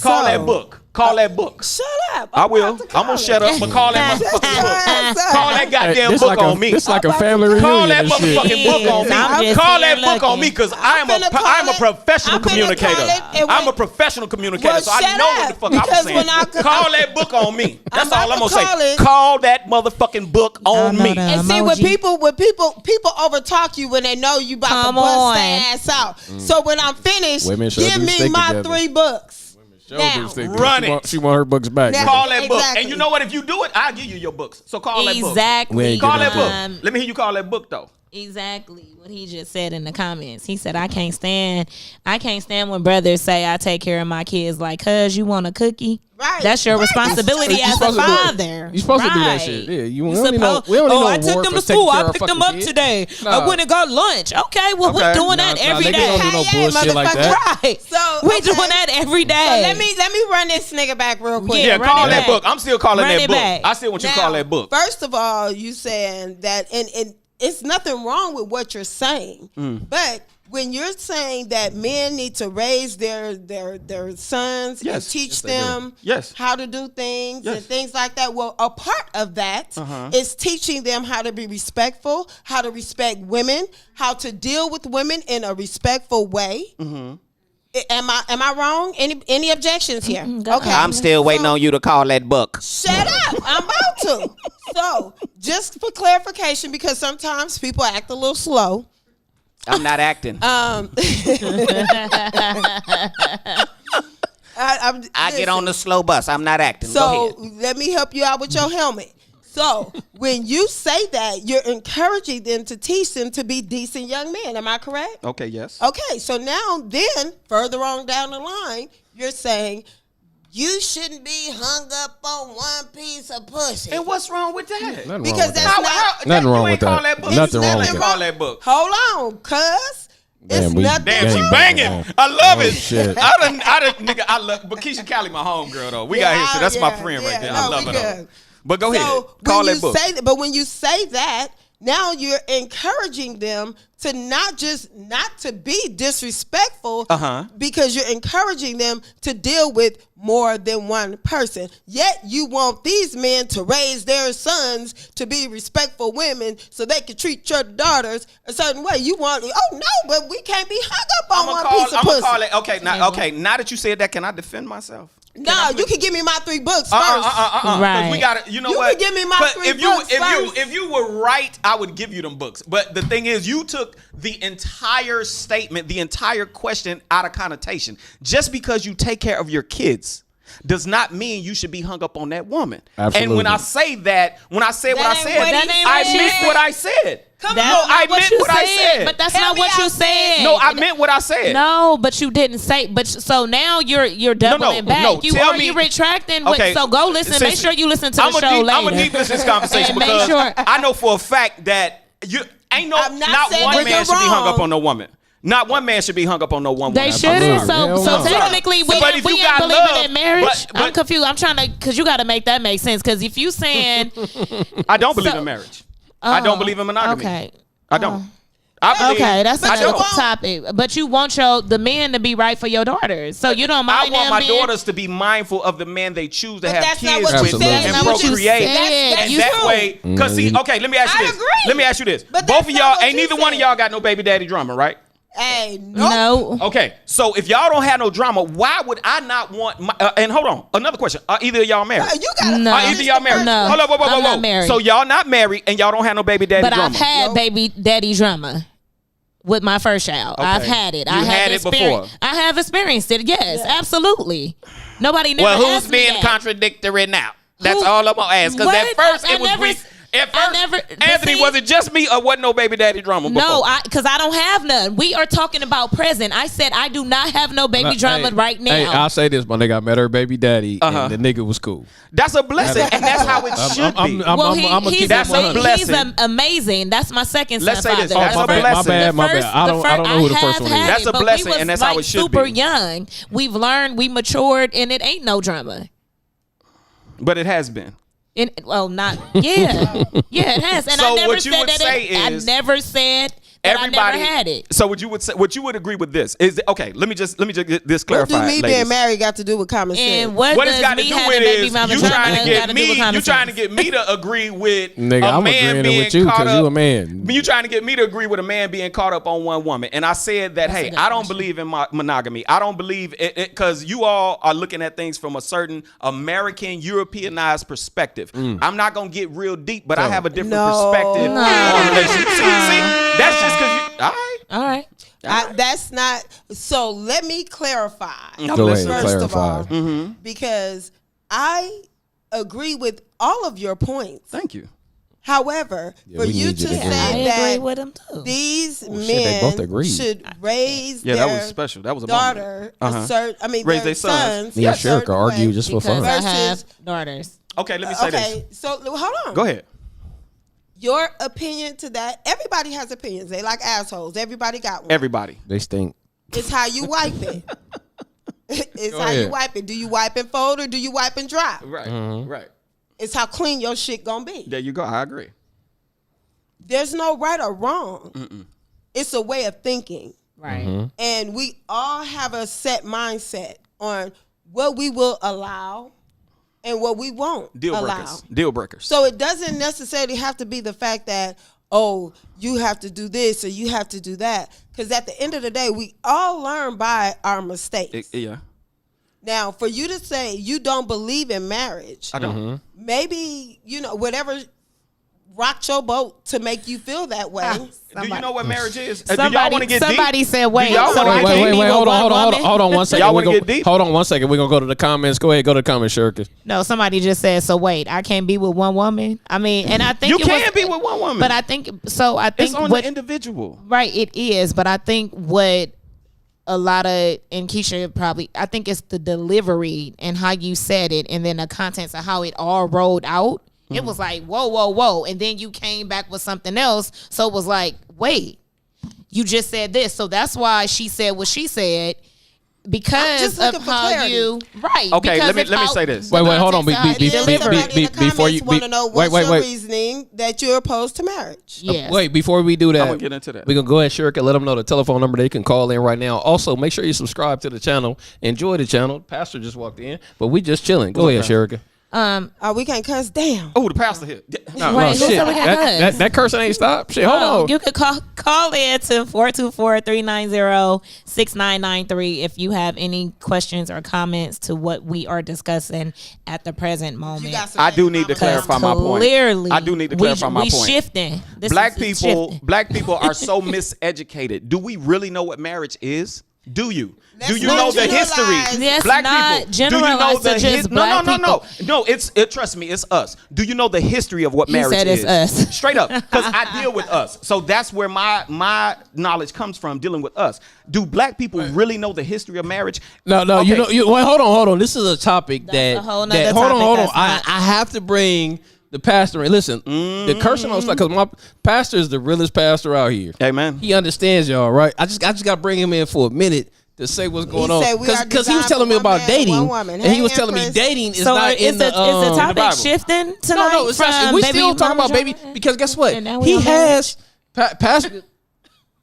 Call that book. Call that book. Shut up. I will. I'm going to shut up, but call that motherfucking book. Call that goddamn This book like on me. It's like a family reunion. Call that and shit. motherfucking book on I'm me. just Call that being book on me lucky. because I'm a professional communicator. I'm a professional communicator, Well, so I shut know up, what the fuck I'm because saying. when I- Call that book on me. That's all I'm about gonna to call say. it. Call that motherfucking book on know me. that. And see, when Emoji. people overtalk you when they know you about Come to bust on. their ass out. So when I'm finished, Women sure give do me stick my together. 3 books. Show Now, do stick run together. it. She want her books back. Now- Call that book. Exactly. And you know what? If you do it, I'll give you your books. So call that book. We Exactly. ain't Call getting that into book. Let me hear you call that book though. Exactly what he just said in the comments. He said, I can't stand when brothers say I take care of my kids like, cuz you want a cookie? Right. That's your Right. responsibility You're as a supposed to do it. father. You're supposed to do that Right. shit. Yeah, You we don't need no supposed- we don't need no I took award them for to taking school. care I of picked them fucking up kids. today. I Nah. went and got lunch. Okay, well, Okay. we're doing that Nah, every they day. don't do no Hey, bullshit like motherfucker. that. Right. So, we okay. doing that every So day. let me run this nigga back real quick. Yeah, Yeah, run call it that back. book. I'm still calling Run that it book. back. I still want you to call that book. First of all, you saying that, and it's nothing wrong with what you're saying, but when you're saying that men need to raise their sons and Yes. teach Yes, they do. them Yes. how to do things Yes. and things like that, well, a part of that is teaching them how to be respectful, how to respect women, how to deal with women in a respectful way. Am I wrong? Any objections here? go Okay, ahead. I'm still waiting on you to call that book. Shut up. I'm about to. So, just for clarification, because sometimes people act a little slow. I'm not acting. I get on the slow bus. I'm not acting. Go So, ahead. let me help you out with your helmet. So, when you say that, you're encouraging them to teach them to be decent young men. Am I correct? Okay, yes. Okay, so now then, further on down the line, you're saying you shouldn't be hung up on one piece of pussy. And what's wrong with that? Nothing Because wrong with that's that. not- Nothing wrong you with ain't call that. book. Nothing wrong You with ain't that. call that book. Hold on, cuz. Damn, It's we- nothing. Damn, she Damn, banging. man. I love Oh, it. shit. Nigga, I love. But Keisha Cali, my homegirl though. We got here, so that's my friend right there. I no, love we her though. good. But go ahead, So call when that you book. say that, but when you say that, now you're encouraging them to not to be disrespectful, because you're encouraging them to deal with more than one person. Yet you want these men to raise their sons to be respectful women so they can treat your daughters a certain way. You want, oh no, but we can't be hung up on one piece of I'm pussy. gonna call it. Okay, now that you said that, can I defend myself? No, you can give me my 3 books first. Right. We got to. You know You what? can give me my But 3 if you books first. if you were right, I would give you them books. But the thing is, you took the entire statement, the entire question out of connotation. Just because you take care of your kids does not mean you should be hung up on that woman. Absolutely. And when I say that, when I said what I That ain't said, what he I said. meant what I said. Come That's on, not I what meant you what I said. But that's Help not me what you out, said. No, I meant what I said. No, but you didn't say. But so now you're doubling back. no, You tell are me- you retracting? Okay, So go listen. Make since- sure you listen to the I'm show later. I'm gonna deep listen to this conversation And make because sure- I know for a fact that you ain't no I'm not not saying one that man you're should be hung wrong. up on no woman. Not one man should be hung up on no one woman. They shouldn't. Absolutely. So Hell no. technically, we But if you ain't got believing love, in marriage. but- I'm confused. I'm trying to, because you got to make that make sense. Because if you saying, I don't believe So- in marriage. I don't believe in monogamy. okay. I don't. I believe, Okay, that's I another don't. topic. But you want the men to be right for your daughters, so you don't I mind want them my being- daughters to be mindful of the man they choose to But have that's not kids what with you said. and That's not what you procreate. said. That's And that true. way, because see, okay, let me ask you I this. agree. Let me ask you this. But Both that's of not y'all, what ain't you neither one of said. y'all got no baby daddy drama, right? Hey, No. Okay, so if y'all don't have no drama, why would I not want my, and hold on, another question. Are either of y'all married? You gotta No. Are either y'all married? No, Hold on, whoa, whoa, I'm whoa, not whoa. married. So y'all not married and y'all don't have no baby daddy But drama. I've had Nope. baby daddy drama with my first child. Okay. I've had it. You I had it before. I have experienced it. Yes, absolutely. Nobody never Well, who's asked me being that. contradictory now? That's Who- all I'm gonna ask. Because at What? first I it was never- weak. At I first, never- but Anthony, see- was it just me or wasn't no baby daddy drama before? No, because I don't have none. We are talking about present. I said I do not have no baby drama right now. Hey, I'll say this, my nigga. I met her baby daddy, and the nigga was cool. That's a blessing, and that's how it should be. well, I'ma he's keep That's that a 100. blessing. He's amazing. That's my second son Let's say this. father. That's my a bad, blessing. my bad. I don't know who the first one is. That's a blessing, and that's how it should super be. young. We've learned, we matured, and it ain't no drama. But it has been. Not it has. And So I never what you said would that. say I is never said that I never had it. So what you would agree with this is okay. Let me just get this What clarified. do me ladies. being married got to do with common sense? And what What it's does got to me do having with baby is mama you trauma trying to gotta get do me. with common You trying to sense? get me to agree with Nigga, a I'm man agreeing being with you caught because up. you a man. You trying to get me to agree with a man being caught up on one woman, and I said that hey, a good I don't question. believe in monogamy. I don't believe it because you all are looking at things from a certain American Europeanized perspective. I'm not gonna get real deep, but I have a different perspective No. on relationships. See, that's just because you. All right. All right. That's not. So let me clarify. Go ahead, First of all, clarify. because I agree with all of your points. Thank you. However, Yeah, for we you need to you to agree. I say agree that with him too. these shit, they both men agreed. should raise Yeah, their that was special. That was a daughter, moment. raise Raise their their sons. sons. Me and a certain Sherika argue way. just for Because fun. I Versus- have daughters. Okay, let me say this. Okay, so hold on. Go ahead. Your opinion to that. Everybody has opinions. They like assholes. Everybody got one. Everybody. They stink. It's how you wipe it. It's Go how you ahead. wipe it. Do you wipe and fold or do you wipe and dry? Right. Right. It's how clean your shit gonna be. There you go. I agree. There's no right or wrong. It's a way of thinking. Right. And we all have a set mindset on what we will allow and what we won't Deal allow. breakers. Deal breakers. So it doesn't necessarily have to be the fact that, oh, you have to do this or you have to do that. Because at the end of the day, we all learn by our mistakes. Yeah. Now, for you to say you don't believe in marriage, I don't. maybe, whatever rocked your boat to make you feel that way. Do you know what marriage is? Do y'all want to get somebody deep? said, wait. Do y'all so wanna I get can't deep? be with Hold one on woman? 1 second. Y'all We wanna go- get deep? Hold on 1 second. We're gonna go to the comments. Go ahead, go to the comments, Sherika. No, somebody just said, so wait, I can't be with one woman. I mean, and I think You it can't was, be with one woman. But I think so. I think it's on what the individual. right it is, but I think what a lot of and Keisha probably I think it's the delivery and how you said it, and then the contents of how it all rolled out. It was like whoa, and then you came back with something else. So it was like, wait, you just said this, so that's why she said what she said. Because just of looking for how clarity. you right. Okay, because let me of how say this. the Wait, hold on. context of how it Be- is Then delivered. somebody in the before comments you- want to know what's wait. your reasoning that you're opposed to marriage. Yes. Wait, before we do that, I'm gonna get into that. We're gonna go ahead, Sherika, let them know the telephone number they can call in right now. Also, make sure you subscribe to the channel. Enjoy the channel. Pastor just walked in, but we just chilling. Go ahead, Sherika. Oh, we can't cuss. Damn. Oh, the pastor here. No, Wait, Oh, who shit. said we got That cuss? that cursing ain't stopped. Shit, hold on. You could call in to 424-390-6993 if you have any questions or comments to what we are discussing at the present moment. You got some I do baby need to mama clarify my point. Clearly, I do need to clarify my we point. shifting. This Black is people, shifting. black people are so miseducated. Do we really know what marriage is? Do you? Let's Do you not know the generalize. history? Let's Black not people. Do you know generalize the to just black No. Trust me, it's us. Do you know the history of what He marriage said is? it's us. Straight up, because I deal with us. So that's where my knowledge comes from, dealing with us. Do black people really know the history of marriage? No, Okay. wait, hold on. This is a topic That's a whole nother hold topic on. that's I not- have to bring the pastor in. Listen, the cursing on stuff because my pastor is the realest pastor out here. Amen. He understands y'all, right? I just got to bring him in for a minute to say what's going on said we are because he was designed telling for me one about man, dating, one woman. and he Hey, was telling me Empress. dating is So not is in the the topic shifting tonight? No, it's not. from We baby still talking mama about baby drama? because guess what? And now we He on has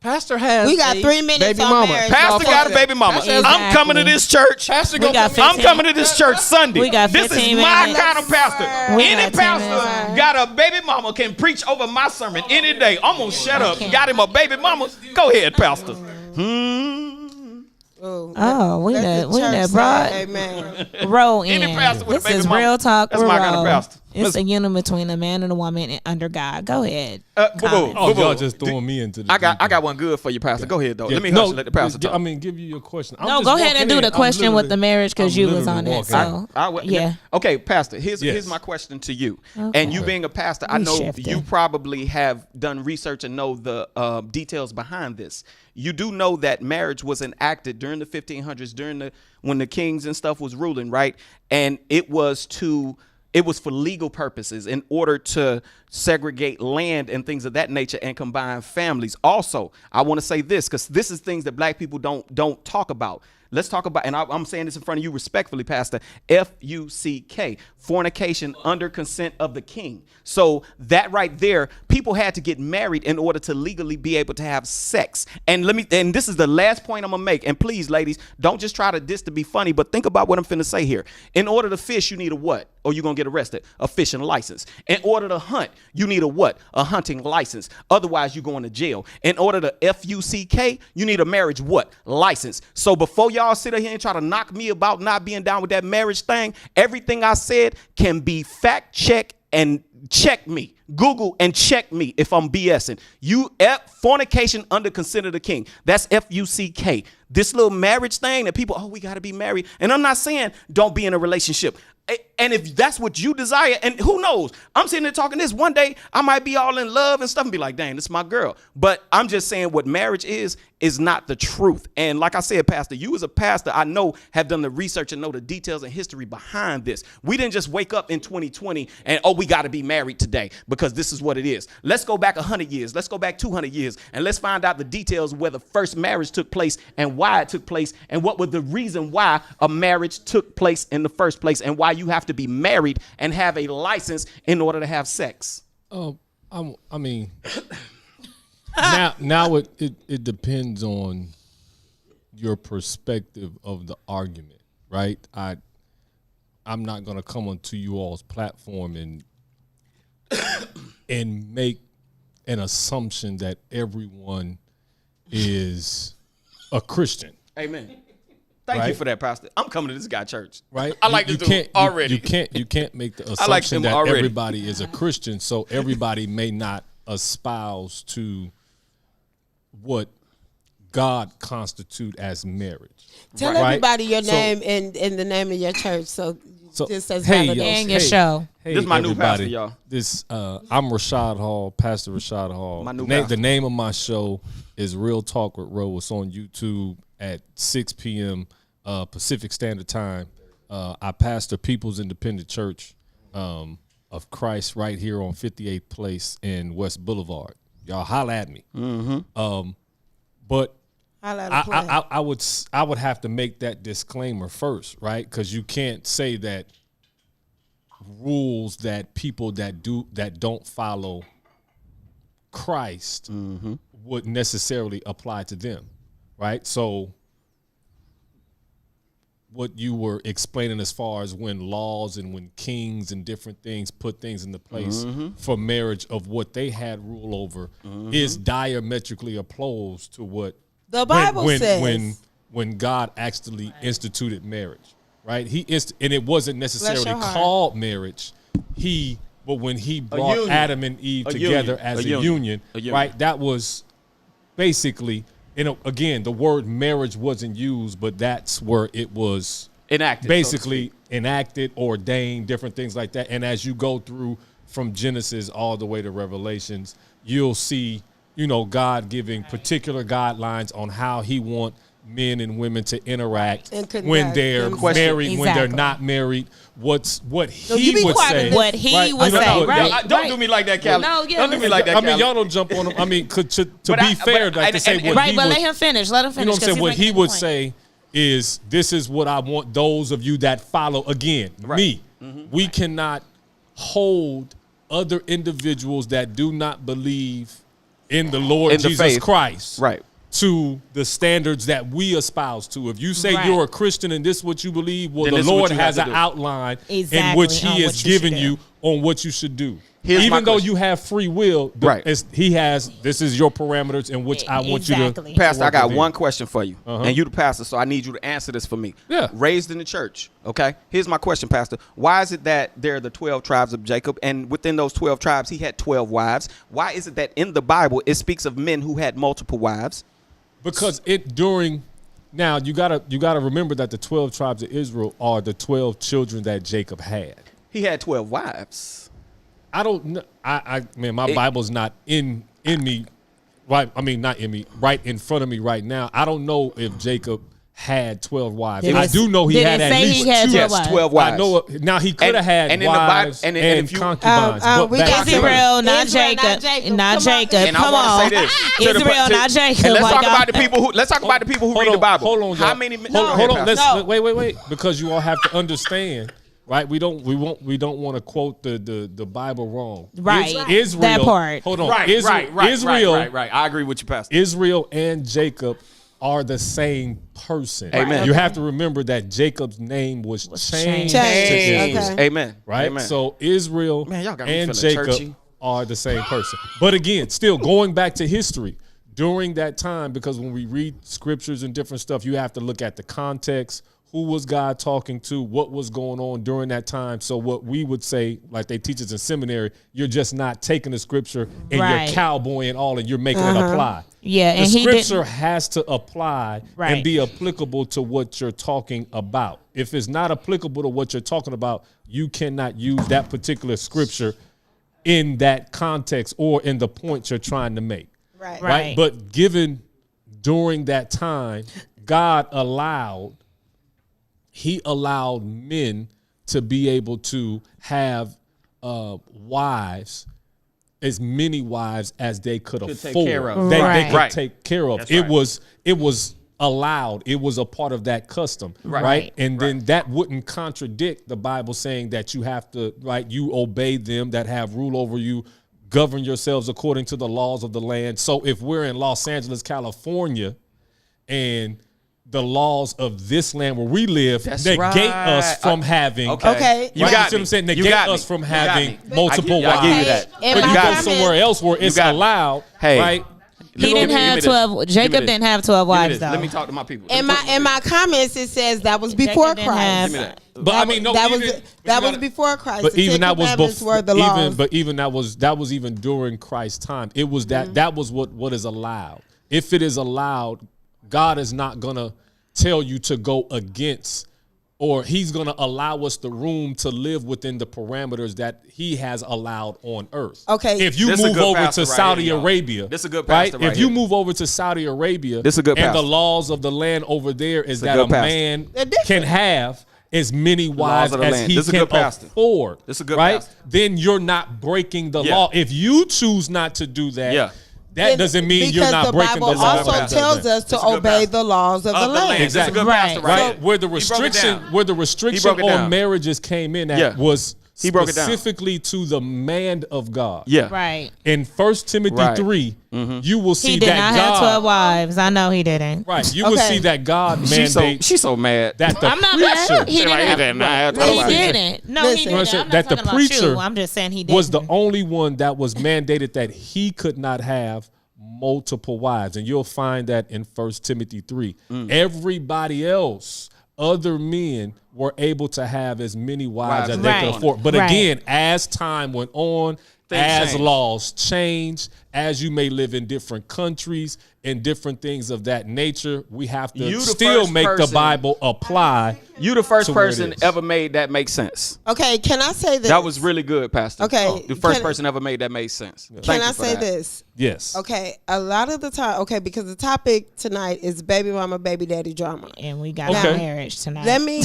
Pastor has. We got a 3 minutes baby on mama. marriage. Pastor No, got a fuck baby mama. Pastor has- I'm coming to this church. Pastor We gonna got come. I'm coming to this church Sunday. We got this 15 is my minutes. kind of pastor. We Any got 10 pastor minutes. got a baby mama can preach over my sermon any day. I'm gonna shut up. can't. Got him a baby mama. Go ahead, pastor. Oh, we Let the done church brought say amen. roll Any in. pastor with a This baby is mama. real talk. That's with my kind of Ro. pastor. It's a union between a man and a woman and under God. Go ahead. Boo-boo, Oh, boo-boo. y'all just throwing me into the. I got deep end. one good for you, pastor. Go ahead though. Yeah, Let me no, let the pastor talk. I mean, give you your question. I'm No, just go ahead walking and do in. the I'm question with the literally- marriage because I'm you was literally on it. walking So in. yeah. Okay, pastor. Here's Yes. my question to you. Okay. And you being a pastor, I We know shifted. you probably have done research and know the details behind this. You do know that marriage was enacted during the 1500s, when the kings and stuff was ruling, right? And it was for legal purposes in order to segregate land and things of that nature and combine families. Also, I want to say this because this is things that black people don't talk about. Let's talk about, and I'm saying this in front of you respectfully, Pastor, F-U-C-K, fornication under consent of the king. So that right there, people had to get married in order to legally be able to have sex. And this is the last point I'm gonna make. And please, ladies, don't just try this to be funny, but think about what I'm finna say here. In order to fish, you need a what? Or you're gonna get arrested? A fishing license. In order to hunt, you need a what? A hunting license. Otherwise, you're going to jail. In order to F-U-C-K, you need a marriage what? License. So before y'all sit here and try to knock me about not being down with that marriage thing, everything I said can be fact checked and check me. Google and check me if I'm BSing. Fornication under consent of the king. That's F-U-C-K. This little marriage thing that people, we got to be married. And I'm not saying don't be in a relationship. And if that's what you desire, and who knows, I'm sitting there talking this, one day I might be all in love and stuff and be like, dang, this is my girl. But I'm just saying what marriage is not the truth. And like I said, Pastor, you as a pastor, I know have done the research and know the details and history behind this. We didn't just wake up in 2020 and, we got to be married today because this is what it is. Let's go back 100 years. Let's go back 200 years and let's find out the details of where the first marriage took place and why it took place and what was the reason why a marriage took place in the first place and why you have to be married and have a license in order to have sex. I mean, now it depends on your perspective of the argument, right? I'm not gonna come onto you all's platform and make an assumption that everyone is a Christian. Amen. Thank you for that, Pastor. I'm coming to this guy church. Right? I like this dude already. You can't make the assumption that already. everybody is a Christian, so everybody may not espouse to what God constitute as marriage. Tell everybody your name and the name of your church. So just as validation. And your show. Hey, this is my new pastor, everybody. y'all. I'm Rashad Hall, Pastor Rashad Hall. My new pastor. The name of my show is Real Talk with Ro. It's on YouTube at 6 p.m. Pacific Standard Time. I pastor People's Independent Church of Christ right here on 58th Place in West Boulevard. Y'all holla at me. Mm-hmm. But I would have to make that disclaimer first, right? Because you can't say that rules that people that don't follow Christ would necessarily apply to them, right? So what you were explaining as far as when laws and when kings and different things put things into place for marriage of what they had rule over is diametrically opposed to what the Bible says. When God actually instituted marriage, right? And it wasn't necessarily called marriage. But when he brought Adam and Eve together as a union, right? That was basically, again, the word marriage wasn't used, but that's where it was enacted, basically enacted, ordained, different things like that. And as you go through from Genesis all the way to Revelations, you'll see, God giving particular guidelines on how he want men and women to interact when they're married, when they're not married. What he would say. What he would say. Right. Don't do me like that, Callie. No, yeah, don't do me like that, I mean, y'all don't jump on him. I mean, to be fair, to say what right, he but would, let him finish. Let him finish. You know what I'm saying? What he would say is, this is what I want those of you that follow, again, me. We cannot hold other individuals that do not believe in the Lord Jesus Christ to the standards that we espouse to. If you say you're a Christian and this is what you believe, well, the Lord has an outline in which he has given you on what you should do. Even though you have free will, he has, this is your parameters in which I want you to. Pastor, I got one question for you. And you the pastor, so I need you to answer this for me. Yeah. Raised in the church, okay? Here's my question, Pastor. Why is it that there are the 12 tribes of Jacob, and within those 12 tribes, he had 12 wives? Why is it that in the Bible, it speaks of men who had multiple wives? Because now you gotta remember that the 12 tribes of Israel are the 12 children that Jacob had. He had 12 wives. I don't know. My Bible's not in me, right? I mean, not in me, right in front of me right now. I don't know if Jacob had 12 wives. Did I it- do know he did had it at say least he had 2. 12 Yes, 12 wives. I know. Now he could have had and in the Bible- wives and and if you- concubines. but we back got then- Israel, not Israel, Jacob. not Jacob. Not Come on. Jacob. And I Come want to on. say this. to the- Israel, to- not Jacob. And let's my talk God. about the people who. Let's talk about the people who read the Bible. Hold on, How y'all. many? Hold on. Let's No. wait. Because you all have to understand, right? We don't want to quote the Bible wrong. Right. Israel. That part. Hold on. Right, Israel. right. I agree with you, Pastor. Israel and Jacob are the same person. Amen. You have to remember that Jacob's name was changed to Changed. Israel. Okay. Amen. Right? Amen. So Israel Man, y'all got me and feeling Jacob churchy. are the same person. But again, still going back to history, during that time, because when we read scriptures and different stuff, you have to look at the context. Who was God talking to? What was going on during that time? So what we would say, like they teach us in seminary, you're just not taking the scripture and Right. you're cowboying all and you're making it apply. Yeah, The and he scripture didn't. has to apply Right. and be applicable to what you're talking about. If it's not applicable to what you're talking about, you cannot use that particular scripture in that context or in the point you're trying to make. Right. Right. But given during that time, God allowed men to be able to have wives, as many wives as they could afford. take care of. They Right. could Right. take care of. That's It right. was allowed. It was a part of that custom, right? And then that wouldn't contradict the Bible saying that you have to, right? You obey them that have rule over you, govern yourselves according to the laws of the land. So if we're in Los Angeles, California, and the laws of this land where we live That's negate right. us from having. Okay. You Right? got See what me. I'm saying? You Negate got me. us from You got having me. multiple I give you wives. that. In But my you go comment- somewhere else where it's got me. allowed, Hey. right? He didn't have 12. Jacob didn't have 12 wives, though. Let me talk to my people. In my comments, it says that was before Jacob didn't have- Christ. Give me that. But I mean, no, that even, was but that you was gotta- before Christ. But The even Ten that was Commandments were the laws. that was even during Christ's time. It was Mm-hmm. that was what is allowed. If it is allowed, God is not gonna tell you to go against, or He's gonna allow us the room to live within the parameters that He has allowed on earth. Okay. If you This a move good over pastor to right Saudi here, y'all. Arabia, This a good right? pastor right If you here. move over to Saudi Arabia, This a good and the pastor. laws of the land over there is a that good a pastor. man They're different. can have as many wives of the as land. he This a can good pastor. afford. This a good right? pastor. Then you're not breaking the Yeah. law. If you choose not to do that, Yeah. that doesn't mean you're not because breaking the Bible the law. also pastor. tells us This to a good obey pastor. the laws of the land. This is a good Right. pastor right Right, here. where the He broke it restriction, down. where the restriction broke it on down. marriages came in at Yeah. was He broke it down. specifically to the man of God. Yeah. Right. In 1 Timothy Right. 3, you will see He did that not God, have 12 wives. I know he didn't. right? You will Okay. see that God She's mandates so mad. that the I'm not preacher mad. He didn't like, he have. didn't have He 12 wives. didn't. No, Listen. he You know what I'm didn't. saying? I'm not That the talking about preacher you. I'm just saying he didn't. was the only one that was mandated that he could not have multiple wives. And you'll find that in 1 Timothy 3. Everybody else, other men, were able to have as many wives as they Right. could afford. But Right. again, as time went on, Things as changed. laws change, as you may live in different countries and different things of that nature, we have to You the still first make the person- Bible apply. You the first to where it person is. ever made that make sense. Okay, can I say this? That was really good, Pastor. Okay, The first can- person ever made that made sense. Can Thank I you for say that. this? Yes. Okay, a lot of the time, okay, because the topic tonight is baby mama, baby daddy drama. And we got Okay. our marriage tonight. Let me,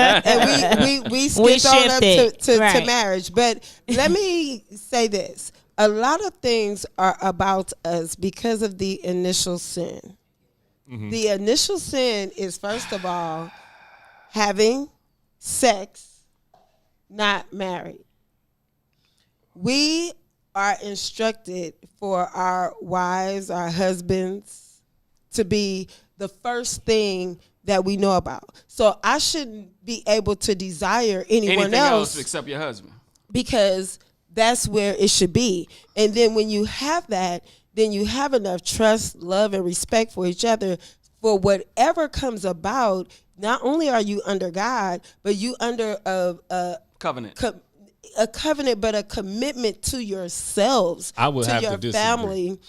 and we skipped on up shifted. to Right. marriage, but let me say this: a lot of things are about us because of the initial sin. The initial sin is, first of all, having sex, not married. We are instructed for our wives, our husbands, to be the first thing that we know about. So I shouldn't be able to desire anyone Anything else except your husband. because that's where it should be. And then when you have that, then you have enough trust, love, and respect for each other for whatever comes about. Not only are you under God, but you under a Covenant. covenant, but a commitment to yourselves, I would to have to your disagree. family,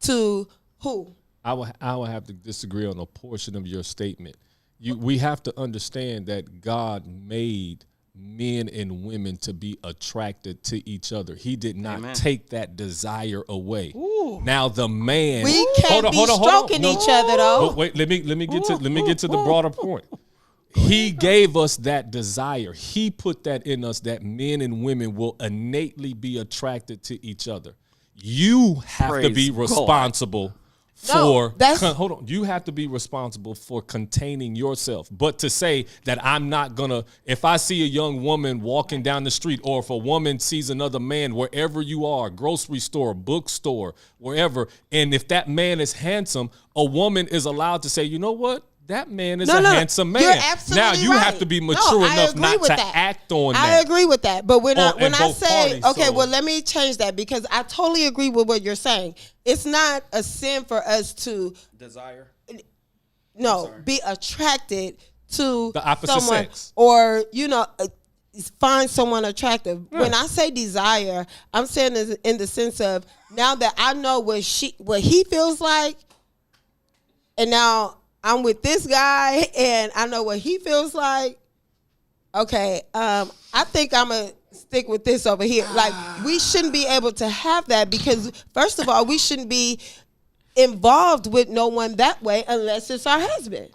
to who? I would have to disagree on a portion of your statement. We have to understand that God made men and women to be attracted to each other. He did not take that desire away. Ooh. Now the man, we can't be stroking each other though. Wait, let me get to the broader point. He gave us that desire. He put that in us that men and women will innately be attracted to each other. You have to be responsible for hold on. You have to be responsible for containing yourself. But to say that I'm not gonna, if I see a young woman walking down the street, or if a woman sees another man wherever you are, grocery store, bookstore, wherever, and if that man is handsome, a woman is allowed to say, you know what? That man is a handsome man. You're absolutely now you right. have to be mature enough not to act on that. I agree with that. But when I say, parties, well, let me change that, because I totally agree with what you're saying. It's not a sin for us to desire. No, be attracted to the opposite sex, or find someone attractive. Yeah. When I say desire, I'm saying this in the sense of, now that I know what he feels like, and now I'm with this guy and I know what he feels like. Okay, I think I'm going to stick with this over here. Like, we shouldn't be able to have that, because first of all, we shouldn't be involved with no one that way unless it's our husband.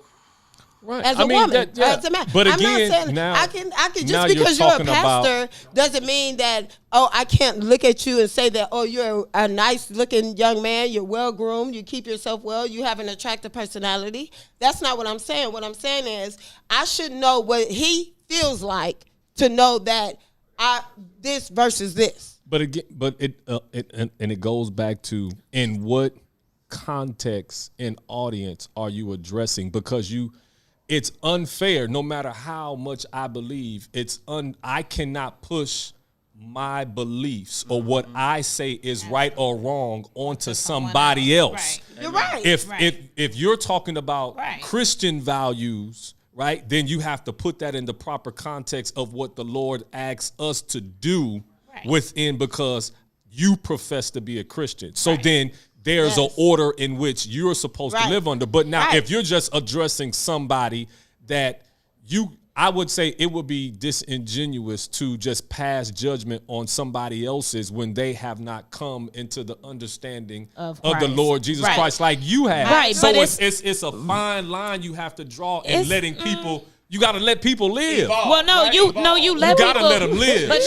Right. As a woman, as a man. But I'm again, not saying now, I can just because you're a pastor doesn't mean that, I can't look at you and say that, you're a nice looking young man, you're well groomed, you keep yourself well, you have an attractive personality. That's not what I'm saying. What I'm saying is, I should know what he feels like to know that this versus this. But again, it goes back to, in what context and audience are you addressing? Because it's unfair, no matter how much I believe. I cannot push my beliefs or what I say is right or wrong onto somebody else. Right. You're right. If you're talking about right. Christian values, right, then you have to put that in the proper context of what the Lord asks us to do within, because you profess to be a Christian. So then there's an order in which you're supposed to live under. But now, if you're just addressing somebody that I would say it would be disingenuous to just pass judgment on somebody else's when they have not come into the understanding of the Lord Jesus Christ like you have. Right. So it's a fine line you have to in letting people. You got to let people live. Well, no, you let people. You got to let them live. But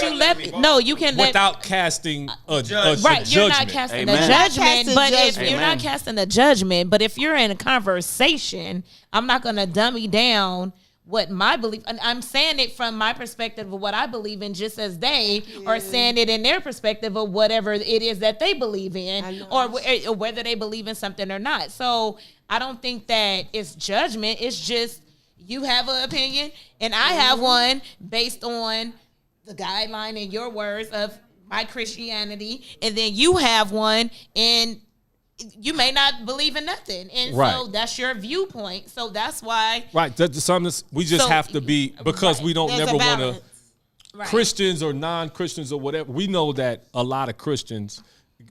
you can let without casting a judgment. Right, you're not casting a judgment, but if you're not casting a judgment, but if you're in a conversation, I'm not going to dummy down what my belief. And I'm saying it from my perspective of what I believe in, just as they are saying it in their perspective of whatever it is that they believe in, or whether they believe in something or not. So I don't think that it's judgment. It's just, you have an opinion and I have one based on the guideline in your words of my Christianity, and then you have one and you may not believe in nothing, and so that's your viewpoint. So that's why we just have to be, because we don't never want to Christians or non-Christians or whatever. We know that a lot of Christians,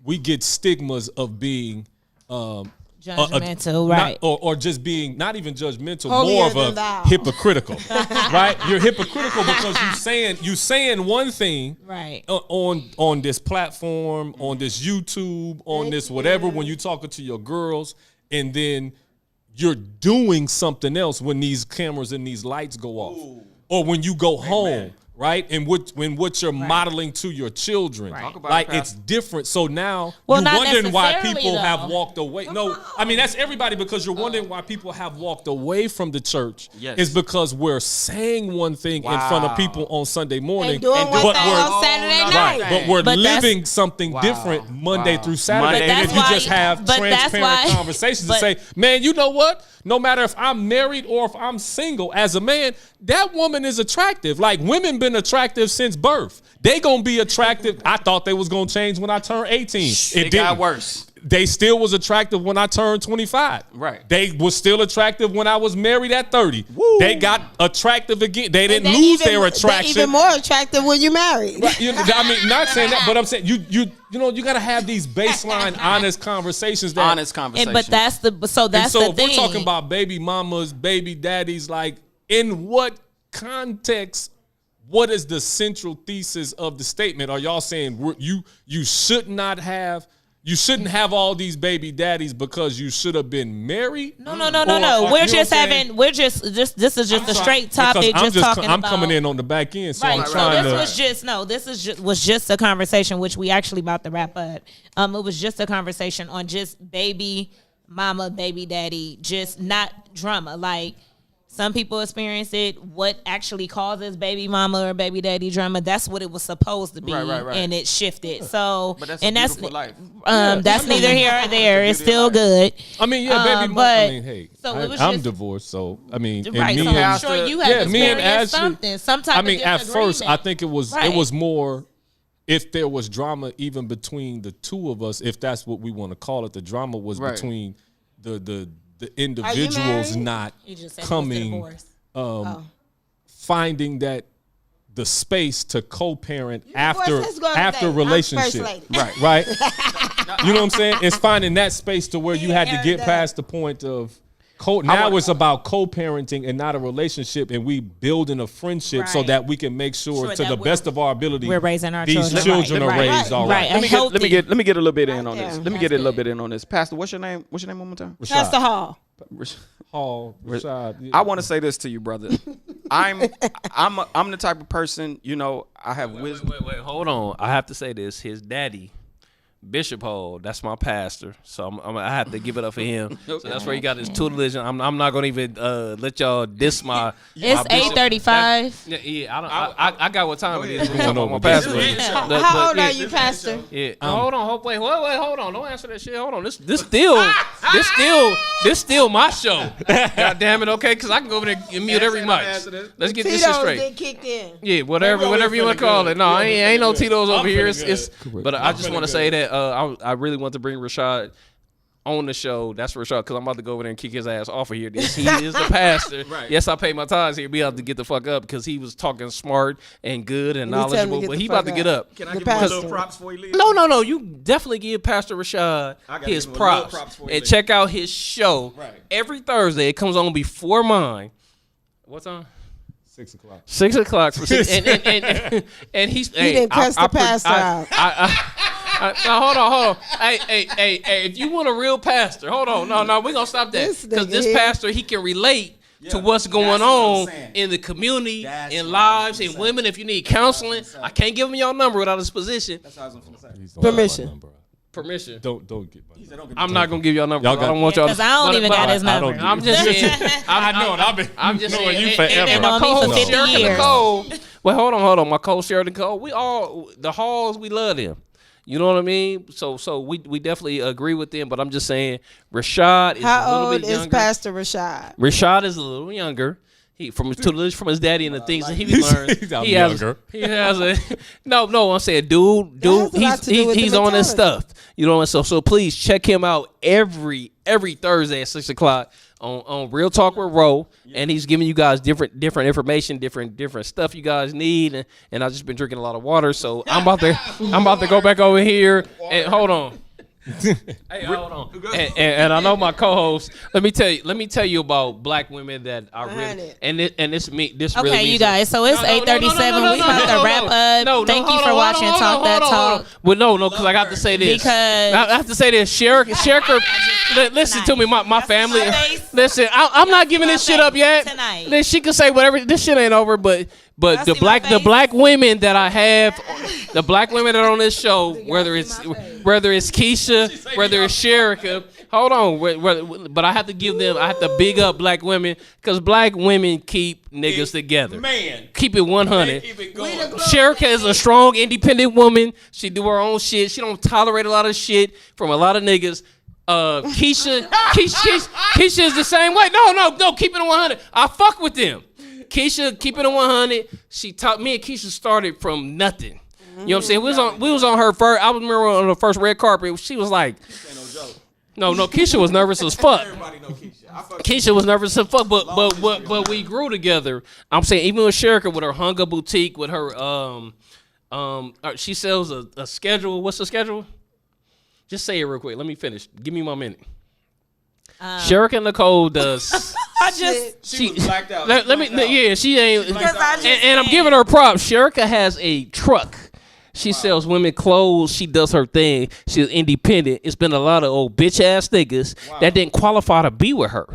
we get stigmas of being judgmental, or just being not even judgmental, more of a hypocritical, right? You're hypocritical because you saying one thing, right, on this platform, on this YouTube, on this whatever, when you talking to your girls, and then you're doing something else when these cameras and these lights go off, or when you go home. Right, and what you're modeling to your children, it's different. So now you're wondering why people have walked away. No, I mean that's everybody, because you're wondering why people have walked away from the church. Yes. Is because we're saying one thing in front of people on Sunday morning, but we're on Saturday night. But we're living something different Monday through Saturday. And if you just have transparent conversations and say, man, you know what? No matter if I'm married or if I'm single, as a man, that woman is attractive. Like, women been attractive since birth. They gonna be attractive. I thought they was gonna change when I turned 18. It got worse. They still was attractive when I turned 25. Right. They was still attractive when I was married at 30. Woo. They got attractive again. They didn't lose their attraction. They're even more attractive when you're married. Right. I mean, not saying that, but I'm saying you got to have these baseline honest conversations. But that's the thing. If we're talking about baby mamas, baby daddies, like, in what context what is the central thesis of the statement? Are y'all saying you shouldn't have all these baby daddies because you should have been married? No. This is just a straight topic. I'm coming in on the back end, so I'm trying this was just a conversation, which we actually about to wrap up. It was just a conversation on just baby mama, baby daddy, just not drama. Like, some people experience it. What actually causes baby mama or baby daddy drama? That's what it was supposed to be, right. And it shifted. So, but that's life. That's neither here or there. It's still good. I mean, baby mama. I mean, hey, I'm divorced, so I mean, right. So I'm sure you have experienced something. Some type of disagreement. At first, I think it was more. If there was drama even between the two of us, if that's what we want to call it, the drama was between the individuals not coming, finding that the space to co-parent after relationship, right? You know what I'm saying? It's finding that space to where you had to get past the point of now it's about co-parenting and not a relationship, and we building a friendship so that we can make sure to the best of our ability we're raising our these children are raised all right. Let me get a little bit in on this. Let me get a little bit in on this. Pastor, what's your name? What's your name one more time? Rashad. Pastor Hall. Rashad. Yeah. I want to say this to you, brother. I'm the type of person, I have wisdom. Wait, hold on. I have to say this. His daddy, Bishop Hall, that's my pastor, so I have to give it up for him. So that's where he got his tutelage. I'm not gonna even let y'all diss my. It's 8:35. Yeah. I got what time it is. My pastor. How old are you, Pastor? Yeah. Hold on. Wait. Hold on. Don't answer that shit. Hold on. This still my show. God damn it. Okay, because I can go over there and mute every mic. Let's get this shit straight. Get kicked in. Yeah. Whatever you want to call it. No, ain't no Tito's over here. But I just want to say that. I really want to bring Rashad on the show. That's Rashad, because I'm about to go over there and kick his ass off of here. He is the pastor. Right. Yes, I pay my tithes here. Be able to get the fuck up because he was talking smart and good and knowledgeable. But he about to get up. Can I give him a little props before he leaves? No. You definitely give Pastor Rashad his props and check out his show every Thursday. It comes on before mine. What time? 6 o'clock. 6 o'clock. And he's. He didn't cuss the pastor out. Hold on. Hey, if you want a real pastor, hold on. No, we're going to stop that. Because this pastor, he can relate to what's going on in the community, in lives, in women. If you need counseling, I can't give him your number without his position. That's what I was going to say. Permission. Don't get my number. I'm not going to give y'all a number. I don't want y'all to. Because I don't even got his number. I'm just saying. I've been knowing you forever. And my co-host, Sheridan Nicole. Well, hold on. My co-host, Sheridan Nicole. The Halls, we love them. You know what I mean? So we definitely agree with them, but I'm just saying Rashad is a little bit younger. How old is Pastor Rashad? Rashad is a little younger. He from his daddy and the things that he learned. He has a no. I'm saying, dude. He's on his stuff. You know what I'm saying? So please check him out every Thursday at 6 o'clock on Real Talk with Ro, and he's giving you guys different information, different stuff you guys need. And I've just been drinking a lot of water, so I'm about to go back over here and hold on. Hey, hold on. And I know my co-host. Let me tell you about black women that I really and this okay, really you guys. So it's 8:37. We about to wrap up. Thank you for watching Talk That Talk. Well, no, because I got to say this. Because I have to say this. Sherika, listen to me, my family. Listen, I'm not giving this shit up yet. Then she can say whatever. This shit ain't over, but the black women that I have, the black women that are on this show, whether it's Keisha, whether it's Sherika, hold on, but I have to big up black women because black women keep niggas together. Man, keep it 100. Sherika is a strong, independent woman. She do her own shit. She don't tolerate a lot of shit from a lot of niggas. Keisha is the same way. No, keep it 100. I fuck with them. Keisha, keep it 100. She taught me and Keisha started from nothing. You know what I'm saying? We was on her first. I remember on the first red carpet. She was like, no, Keisha was nervous as fuck. Everybody know Keisha. Keisha was nervous as fuck, but we grew together. I'm saying even with Sherika, with her Hunger boutique, with her she sells a schedule. What's the schedule? Just say it real quick. Let me finish. Give me my minute. Sherika Nicole does I just She was blacked out. Let me. Yeah, she ain't. Because I just And I'm giving her props. Sherika has a truck. She sells women clothes. She does her thing. She's independent. It's been a lot of old bitch ass niggas that didn't qualify to be with her.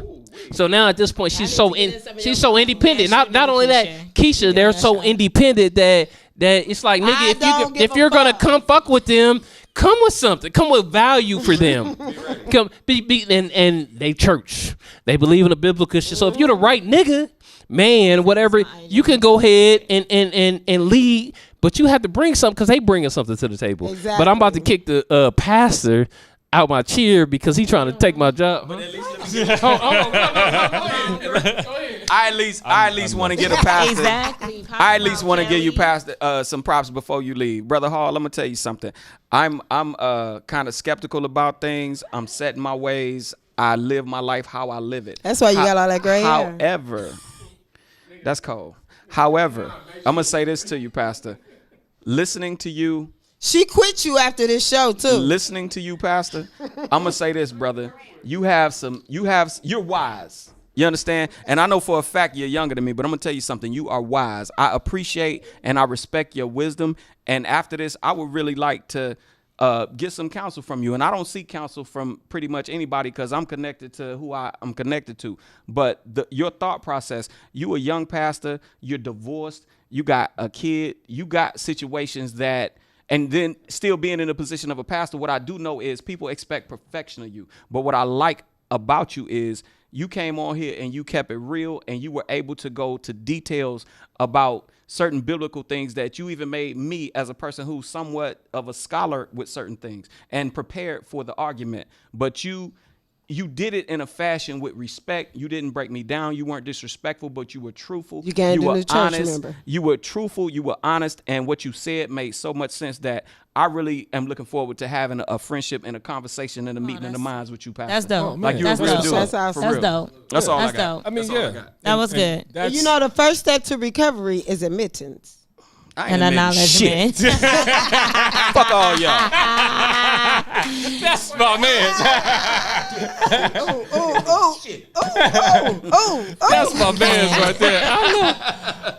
So now at this point, she's so independent. Not only that, Keisha, they're so independent that it's like, nigga, if you're gonna come fuck with them, come with something. Come with value for them. Come and they church. They believe in the biblical shit. So if you're the right nigga, man, whatever, you can go ahead and lead. But you have to bring something because they bringing something to the table. Exactly. But I'm about to kick the pastor out my chair because he's trying to take my job. I at least want to get a pastor. exactly. I at least want to give you pastor some props before you leave, Brother Hall. I'm gonna tell you something. I'm kind of skeptical about things. I'm set in my ways. I live my life how I live it. That's why you got all that gray hair. However, that's cold. However, I'm gonna say this to you, Pastor. Listening to you. She quit you after this show too. Listening to you, Pastor, I'm gonna say this, brother. You're wise. You understand? And I know for a fact you're younger than me, but I'm gonna tell you something. You are wise. I appreciate and I respect your wisdom. And after this, I would really like to get some counsel from you. And I don't seek counsel from pretty much anybody because I'm connected to who I'm connected to. But your thought process, you a young pastor, you're divorced, you got a kid, you got situations that, and then still being in the position of a pastor, what I do know is people expect perfection of you. But what I like about you is you came on here and you kept it real and you were able to go to details about certain biblical things that you even made me as a person who's somewhat of a scholar with certain things and prepared for the argument. But you did it in a fashion with respect. You didn't break me down. You weren't disrespectful, but you were truthful. You gained were in the church, honest. remember? You were truthful. You were honest. And what you said made so much sense that I really am looking forward to having a friendship and a conversation and a meeting in the minds with you, Pastor. That's dope. Like you That's real dope. dude. That's For awesome. That's real. dope. That's all That's I got. dope. I mean, That's all I yeah. got. That was good. That's, You know, the first step to recovery is admittance. I And ain't admitting shit. acknowledgement. Fuck all y'all. that's my man. That's my man right there.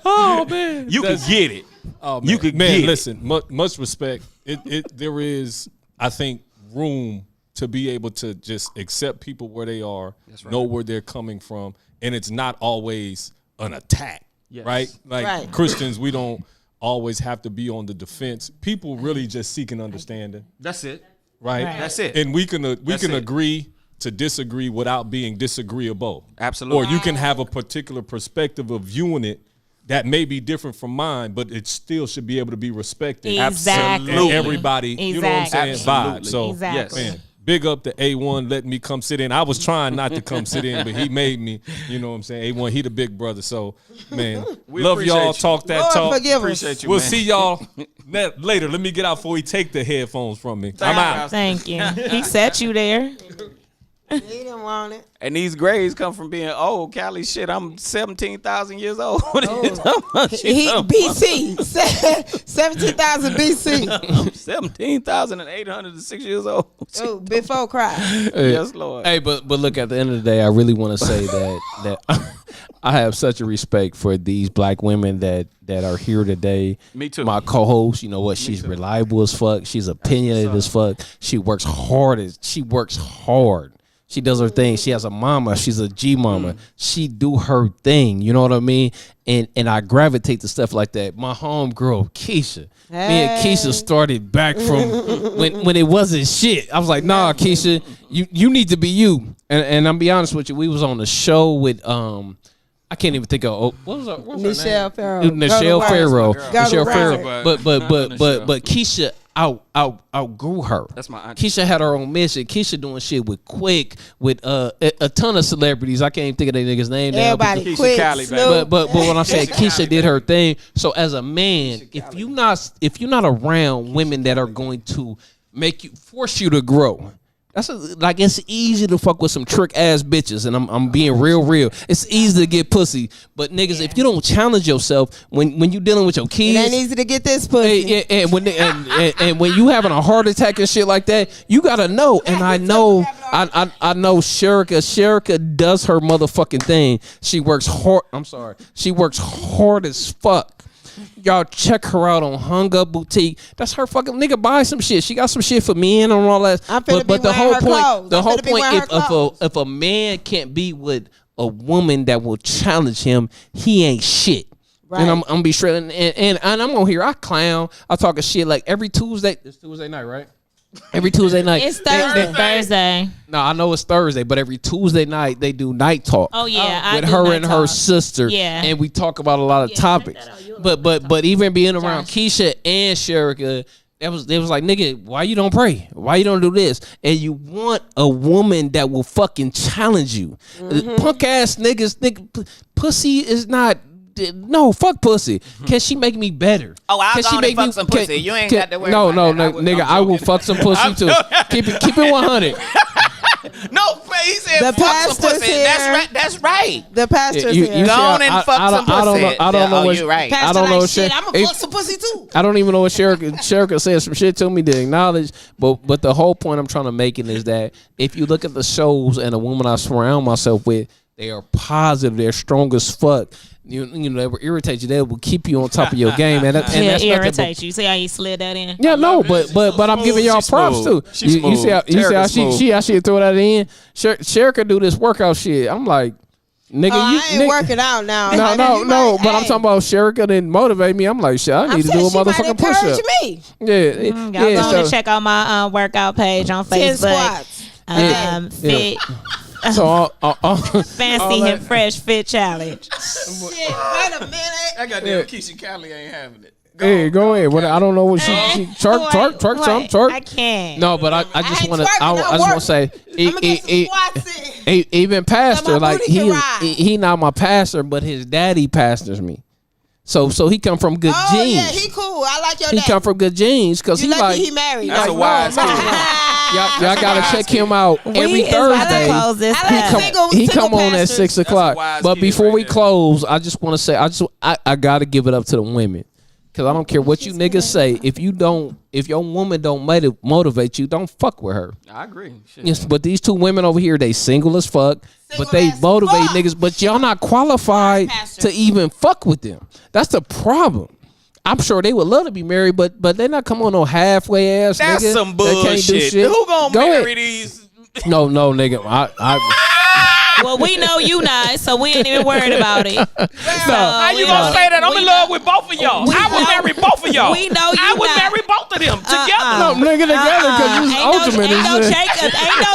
Oh man, You could get it. Oh, man. You could man, get it. listen, much respect. There is, I think, room to be able to just accept people where they are, know where they're coming from, and it's not always an attack, right? Like Right. Christians, we don't always have to be on the defense. People really just seek an understanding, That's it. right? That's it. And we can That's it. agree to disagree without being disagreeable. Absolutely. Or you can have a particular perspective of viewing it that may be different from mine, but it still should be able to be respected. Exactly. And everybody, you know what I'm saying, Exactly. vibe. So, Exactly. man, big up to A1 letting me come sit in. I was trying not to come sit in, but he made me, you know what I'm saying. A1, he the big brother. So, man, We love y'all. appreciate you. Talk that Lord talk. forgive us. Appreciate you, We'll man. see y'all later. Let me get out before he take the headphones from me. I'm you, out. Thank you. He set you there. He didn't want it. And these grades come from being old. Cali, shit, I'm 17,000 years old. What are you talking about? He BC 17,000 BC. I'm 17,806 years old. Oh, before Christ. Yes, Lord. Hey, but look, at the end of the day, I really want to say that I have such a respect for these black women that are here today. Me too. My co-host, you know what? She's reliable as fuck. She's opinionated as fuck. She works hard. She does her thing. She has a mama. She's a G mama. She do her thing. You know what I mean? And I gravitate to stuff like that. My homegirl, Keisha. Me and Keisha started back from when it wasn't shit. I was like, nah, Keisha, you need to be you. And I'm be honest with you, we was on the show with I can't even think of what was her Nichelle Farrow. Nichelle Farrow. Go to Nichelle work. Farrow. But Keisha outgrew her. That's my auntie. Keisha had her own mission. Keisha doing shit with Quick, with a ton of celebrities. I can't even think of their niggas' name now. Everybody Keisha quit. Cali, baby. Snoop. But when I'm saying Keisha did her thing, so as a man, if you're not around women that are going to force you to grow, it's easy to fuck with some trick ass bitches, and I'm being real. It's easy to get pussy, but niggas, if you don't challenge yourself when you dealing with your It kids, ain't easy to get this pussy. and when you having a heart attack and shit like that, you gotta know. And I know I know Sherika does her motherfucking thing. She works hard. I'm sorry. She works hard as fuck. Y'all check her out on Hung Up Boutique. That's her fucking nigga. Buy some shit. She got some shit for men and all that. But the whole point, if a man can't be with a woman that will challenge him, he ain't shit. Right. And I'm gonna be straight, and I'm gonna hear I clown. I talk a shit like every Tuesday. It's Tuesday night, right? Every Tuesday night. It's Thursday. No, I know it's Thursday, but every Tuesday night they do night talk. Oh yeah, with her and her sister. Yeah, and we talk about a lot of topics. But even being around Keisha and Sherika, they was like, nigga, why you don't pray? Why you don't do this? And you want a woman that will fucking challenge you. Punk ass niggas, pussy is not. No, fuck pussy. Can she make me better? Oh, I'll go and fuck some pussy. You ain't got to worry about that. Nigga, I will fuck some pussy too. Keep it 100. No, he said fuck some pussy. Here. That's right. The pastor's here. Go on and fuck some pussy. I don't know what you're right. I don't know shit. I'm gonna fuck some pussy too. I don't even know what Sherika said some shit to me to acknowledge. But the whole point I'm trying to make it is that if you look at the shows and the women I surround myself with, they are positive. They're strong as fuck. You know, they will irritate you. They will keep you on top of your game, and that's irritate you. See how you slid that in? Yeah, no, but I'm giving y'all props too. You see how she throw that in? Sherika do this workout shit. I'm like, nigga, I ain't working out now. No, but I'm talking about Sherika didn't motivate me. I'm like, shit, I need to do a motherfucking push up. Yeah, y'all go to check out my workout page on Facebook. Fit. So Fancy and fresh fit challenge. Shit, wait a minute. I got damn Keisha Cali ain't having it. Go ahead. What I don't know what she twerk. I can't. No, but I just want to. I just want to say, even pastor, like he not my pastor, but his daddy pastors me. So he come from good genes. Oh yeah, he cool. I like your dad. He come from good genes because he married. That's a wise kid. Y'all gotta check him out every Thursday. He come on at 6 o'clock. But before we close, I just want to say I gotta give it up to the women. Cause I don't care what you niggas say. If your woman don't motivate you, don't fuck with her. I agree. Shit. Yes, but these two women over here, they single as fuck, but they motivate niggas. But y'all not qualified to even fuck with them. That's the problem. I'm sure they would love to be married, but they're not coming on no halfway ass. That's nigga some bullshit. Can't do shit. Who gonna marry these? No, nigga. Well, we know you not, so we ain't even worried about it. How you gonna say that? I'm in love with both of y'all. I would marry both of y'all. We know you I would marry both of them together. No, nigga, together because you ultimate. Ain't no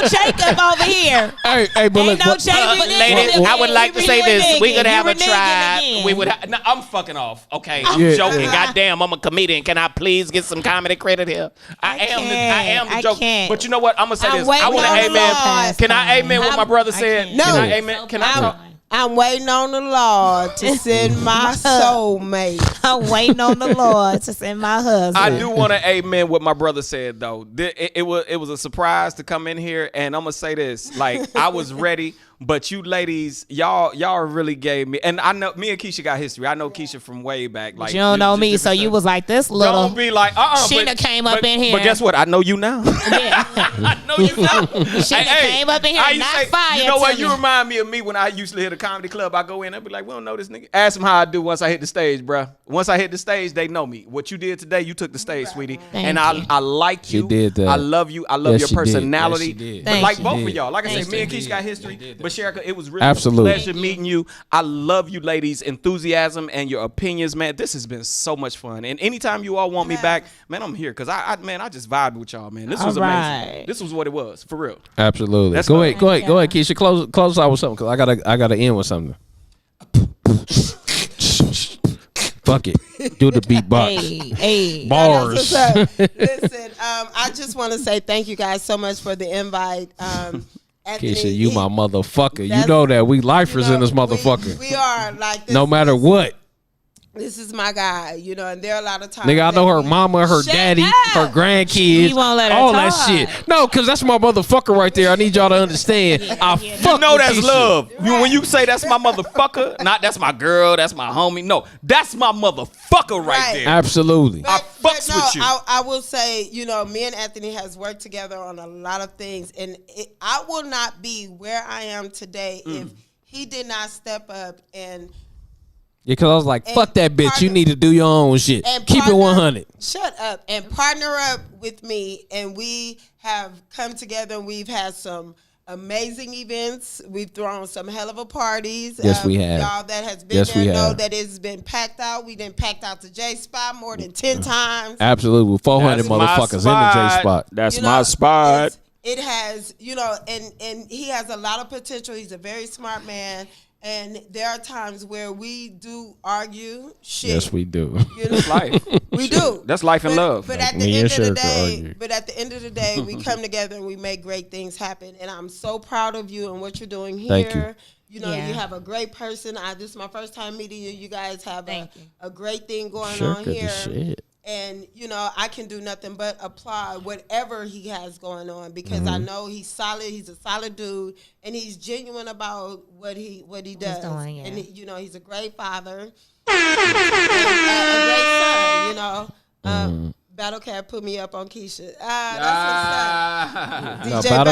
Jacob over here. Hey, but ain't no Jacob. Ladies, I would like to say this. We could have a tribe. We would. No, I'm fucking off. Okay, I'm joking. Goddamn, I'm a comedian. Can I please get some comedy credit here? I am the joke. But you know what? I'm gonna say this. I want to amen. Can I amen what my brother said? No. Amen. Can I talk? I'm waiting on the Lord to send my soulmate. I'm waiting on the Lord to send my husband. I do want to amen what my brother said though. It was a surprise to come in here, and I'm gonna say this: like I was ready, but you ladies, y'all really gave me. And I know me and Keisha got history. I know Keisha from way back. Like you don't know me, so you was like this little. Don't be like Sheena came up in here. But guess what? I know you now. Yeah, I know you now. Sheena came up in here. Not fire. You know what? You remind me of me when I used to hit a comedy club. I go in, I'd be like, we don't know this nigga. Ask them how I do once I hit the stage, bruh. Once I hit the stage, they know me. What you did today, you took the stage, sweetie. Thank I like you. She did that. I love you. I love your personality. Yes, she did. But like both you. of y'all, like I said, Yes, me and she Keisha did. got history. But Sherika, it was really Absolutely. a pleasure meeting you. I love you ladies' enthusiasm and your opinions, man. This has been so much fun. And anytime you all want me back, man, I'm here. Cause I just vibed with y'all, man. This was amazing. This was what it was, for real. Absolutely. Let's Go go. ahead, Keisha. Close out with something, cause I gotta end with something. Fuck it. Do the beatbox. Hey. Bars. Listen, I just want to say thank you guys so much for the invite. Anthony, Keisha, you my motherfucker. You know that we lifers in this motherfucker. We are like this. No matter what. This is my guy, you know, and there are a lot of times. Nigga, I know her mama, her daddy, her grandkids, He won't let her all talk. that shit. No, because that's my motherfucker right there. I need y'all to understand. I fuck You know with that's Keisha. love. When you say that's my motherfucker, not that's my girl, that's my homie. No, that's my motherfucker right there. Absolutely. I fucks with you. I will say, you know, me and Anthony has worked together on a lot of things, and I will not be where I am today if he did not step up and. Yeah, because I was like, And fuck that bitch. partner- You need to do your own shit. And Keep it partner- 100. Shut up and partner up with me, and we have come together. And we've had some amazing events. We've thrown some hell of a parties. Yes, we have. Y'all that has been Yes, we there know have. that it's been packed out. We done packed out the J spot more than 10 times. Absolutely. 400 That's my motherfuckers in the J spot. That's You my know, spot. It has, you know, and he has a lot of potential. He's a very smart man. And there are times where we do argue shit. Yes, we do. You know? Life. We do. That's life and love. But at Me the and end of the Sherika day, argue. we come together and we make great things happen. And I'm so proud of you and what you're doing here. Thank you. You know, Yeah. you have a great person. This is my first time meeting you. You guys have Thank you. a great thing going Sure, on good here. as shit. And, you know, I can do nothing but applaud whatever he has going on because I know he's solid. He's a solid dude, and he's genuine about what he does. doing, yeah. And, you know, he's a great father, and, a great son, you know. Battle Cat put me up on Keisha. That's what's up.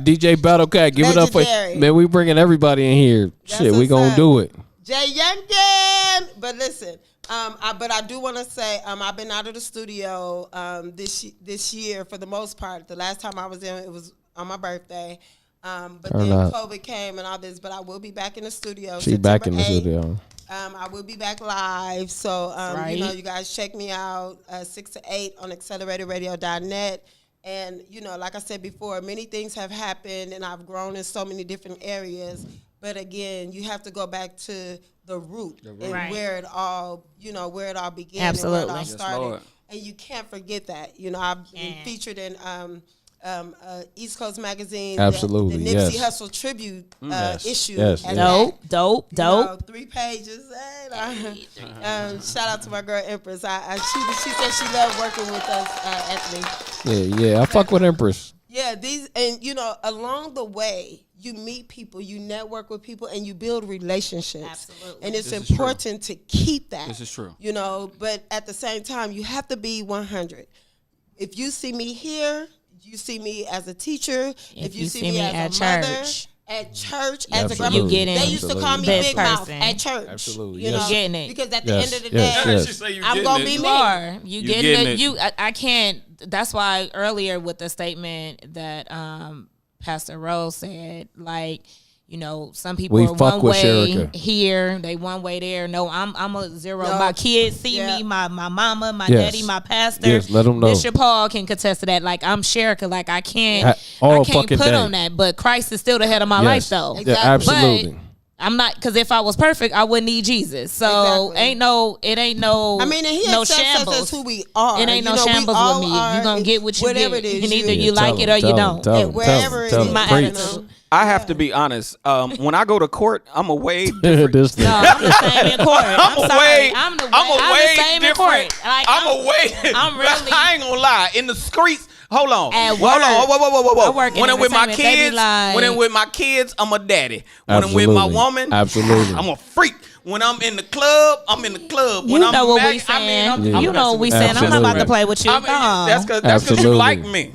DJ DJ Battle Cat, give it up for Legendary. man. We bringing everybody in here. That's Shit, we what's gonna up. do it. Jay Youngkin. But listen, but I do want to say I've been out of the studio this year for the most part. The last time I was in, it was on my birthday. But Turn then up. COVID came and all this. But I will be back in the studio. She back in the September 8th. studio. I will be back live. So, Right. you know, you guys check me out 6 to 8 on accelerateradio.net. And, you know, like I said before, many things have happened and I've grown in so many different areas. But again, you have to go back to the root and Right. where it all, you know, where it all began Absolutely. and where it all Yes, started. Lord. And you can't forget that. You know, I've been Can't. featured in East Coast Magazine. Absolutely, The Nipsey yes. Hussle tribute Yes, issue. yes, as yes. that. Dope. You know, 3 pages. Shout out to my girl Empress. She said she loved working with us, Anthony. Yeah. I fuck with Empress. Yeah, and you know, along the way, you meet people, you network with people, and you build relationships. Absolutely. And it's This is true. important to keep that. This is true. You know, but at the same time, you have to be 100. If you see me here, you see me as a teacher. If you see me as a mother, church. at church, as a Absolutely. grandma, You getting they used to call me this Big Mouth person. at church. Absolutely, You yes. know, You getting it. because at the Yes, end of the yes, day, yes. I'm gonna be You me. are. You You getting getting it. it. You. I can't. That's why earlier with the statement that Pastor Rose said, like, you know, some people We are fuck one with way Sherika. here, they one way there. No, I'm a zero. No. My kids see Yeah. me, my mama, my Yes. daddy, my pastor. Yes, let 'em know. Bishop Paul can contest to that. Like, I'm Sherika. Like, I All can't put fucking day. on that. But Christ is still the head of my life, Yes. though. Yeah, Exactly. absolutely. But I'm not, because if I was perfect, I wouldn't need Jesus. So Exactly. it ain't no. I mean, and he no accepts shambles. us as who we are. It ain't You no know, we shambles all with me. are, You gonna get what you whatever get. it is And either you- you like it or you don't. wherever it is. My Preach. attitude. I have to be honest. When I go to court, I'm away. This thing. No, I'm the same in court. I'm sorry. away. I'm the way same in different. court. Like, I'm away. I'm really- I ain't gonna lie. In the streets. Hold on. At Hold work. on. Whoa. I work in When I'm with my entertainment. They be kids, like- when I'm with my kids, I'm a daddy. When I'm with my Absolutely. woman, Absolutely. I'm a freak. When I'm in the club, I'm in the club. When You I'm know what back, we saying. I'm Yeah. You know what we saying. I'm not Absolutely. about to play with you. I mean, No. that's because you Absolutely. like me.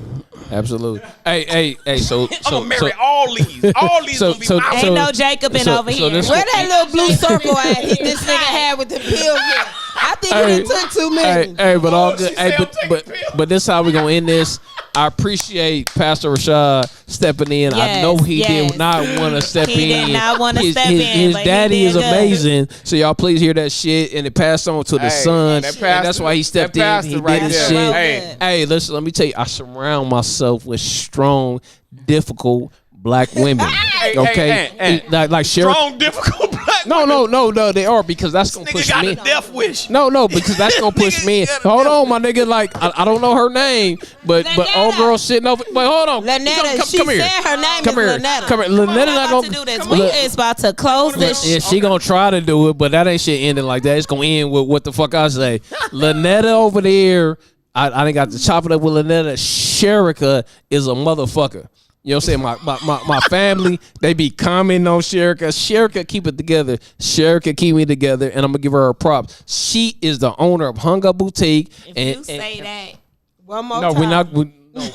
Absolutely. Hey. So I'm gonna marry all these. All these so- gonna be so- my Ain't no Jacobin so- over so here. this- Where that little blue circle at? This nigga had with the pills. In. I think he done took too many. Hey, but all good. she Hey, said I'm but taking pills. this how we gonna end this. I appreciate Pastor Rashad stepping in. I Yes, know he yes. did not want to step He in. did not wanna His- step his, in, His but he daddy did is good. amazing. So y'all please hear that shit and it passed on to the Hey, son. that And that's pastor- why he stepped that in. pastor He right did his there. shit. Hey. Hey, listen. Let me tell you. I surround myself with strong, difficult black women. Hey, okay, hey, like Sherika. Strong, difficult black No, they are because that's gonna Nigga push got me. a death wish. No, because that's gonna push Nigga me. got a Hold death on, my nigga. Like I don't know her name, but old girl sitting over. Wait, hold on. Lynetta, she come here. said her name Come is here. Lynetta. Come here. We're Lynetta not not about to gonna do this. We is about to close this. Yeah, she gonna try to do it, but that ain't shit ending like that. It's gonna end with what the fuck I say. Lynetta over there, I done got to chop it up with Lynetta. Sherika is a motherfucker. You know what I'm saying? My family, they be commenting on Sherika. Sherika keep it together. Sherika keep me together, and I'm gonna give her props. She is the owner of Hung Up Boutique. If you say that, One more No, time. we're not.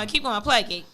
keep going, plug it.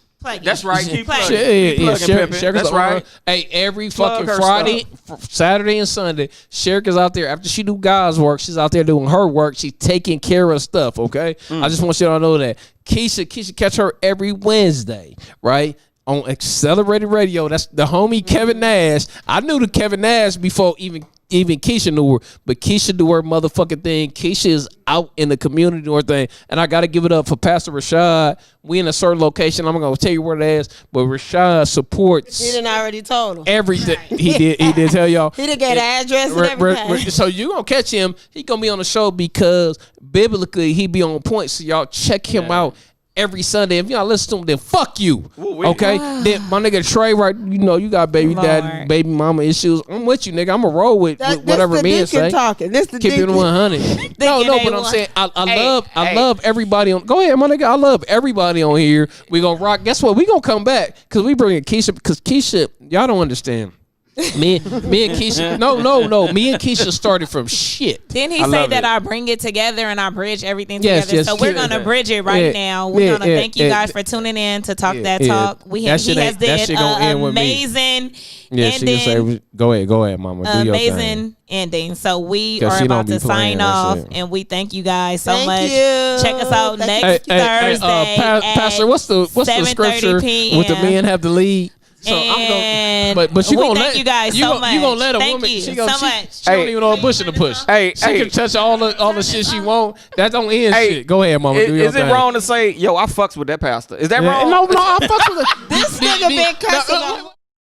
That's right. Keep Plug plugging. it. Yeah, Keep plugging, pimping. Sherika's That's the owner. right. Hey, every Plug fucking her Friday, Saturday, and Sunday, Sherika's out there. After she do God's work, she's out there doing her work. She's taking care of stuff, okay? I just want you to know that. Keisha, catch her every Wednesday, right? On Accelerated Radio. That's the homie Kevin Nash. I knew the Kevin Nash before even Keisha knew her, but Keisha do her motherfucking thing. Keisha is out in the community doing her thing, and I got to give it up for Pastor Rashad. We in a certain location. I'm gonna tell you where it is, but Rashad supports He done already told him. everything. He did tell y'all. He done gave the address and everything. So you gonna catch him. He gonna be on the show because biblically he be on point. So y'all check him out every Sunday. If y'all listen to him, then fuck you. Ooh-wee. Okay? Then my nigga Trey, right? You know you got baby dad, baby mama issues. I'm with you, nigga. I'm a roll with whatever this the men deacon say. talking. This the Keep it deacon. 100. No, but I'm saying I love everybody on. Go ahead, my nigga. I love everybody on here. We gonna rock. Guess what? We gonna come back because we bringing Keisha. Because Keisha, y'all don't understand. Me and Keisha. No. Me and Keisha started from shit. Didn't he say that I bring it together and I bridge everything Yes, together? yes, So we're yeah. gonna bridge it right now. We're gonna thank you guys for tuning in to Talk That Talk. He has did an amazing Yeah, she can say, go ahead, mama. Do your thing. amazing ending. So we 'Cause are she about don't be to sign playing, off, that's it. and we thank you guys so Thank much. you. Check us out Thank next you. Thursday. Pastor, what's the 7:30 scripture p.m. with the men have the lead? So And but you we gonna thank let you guys you so gonna, you much. gonna let a Thank woman you she gonna, so she, much. she don't even know a bush in the push. Hey, She can touch all the shit she want. That don't end shit. Go ahead, mama. Do your Is it thing. wrong to say, yo, I fucks with that pastor? Is that wrong? No, I fucks with it. This nigga been cussing.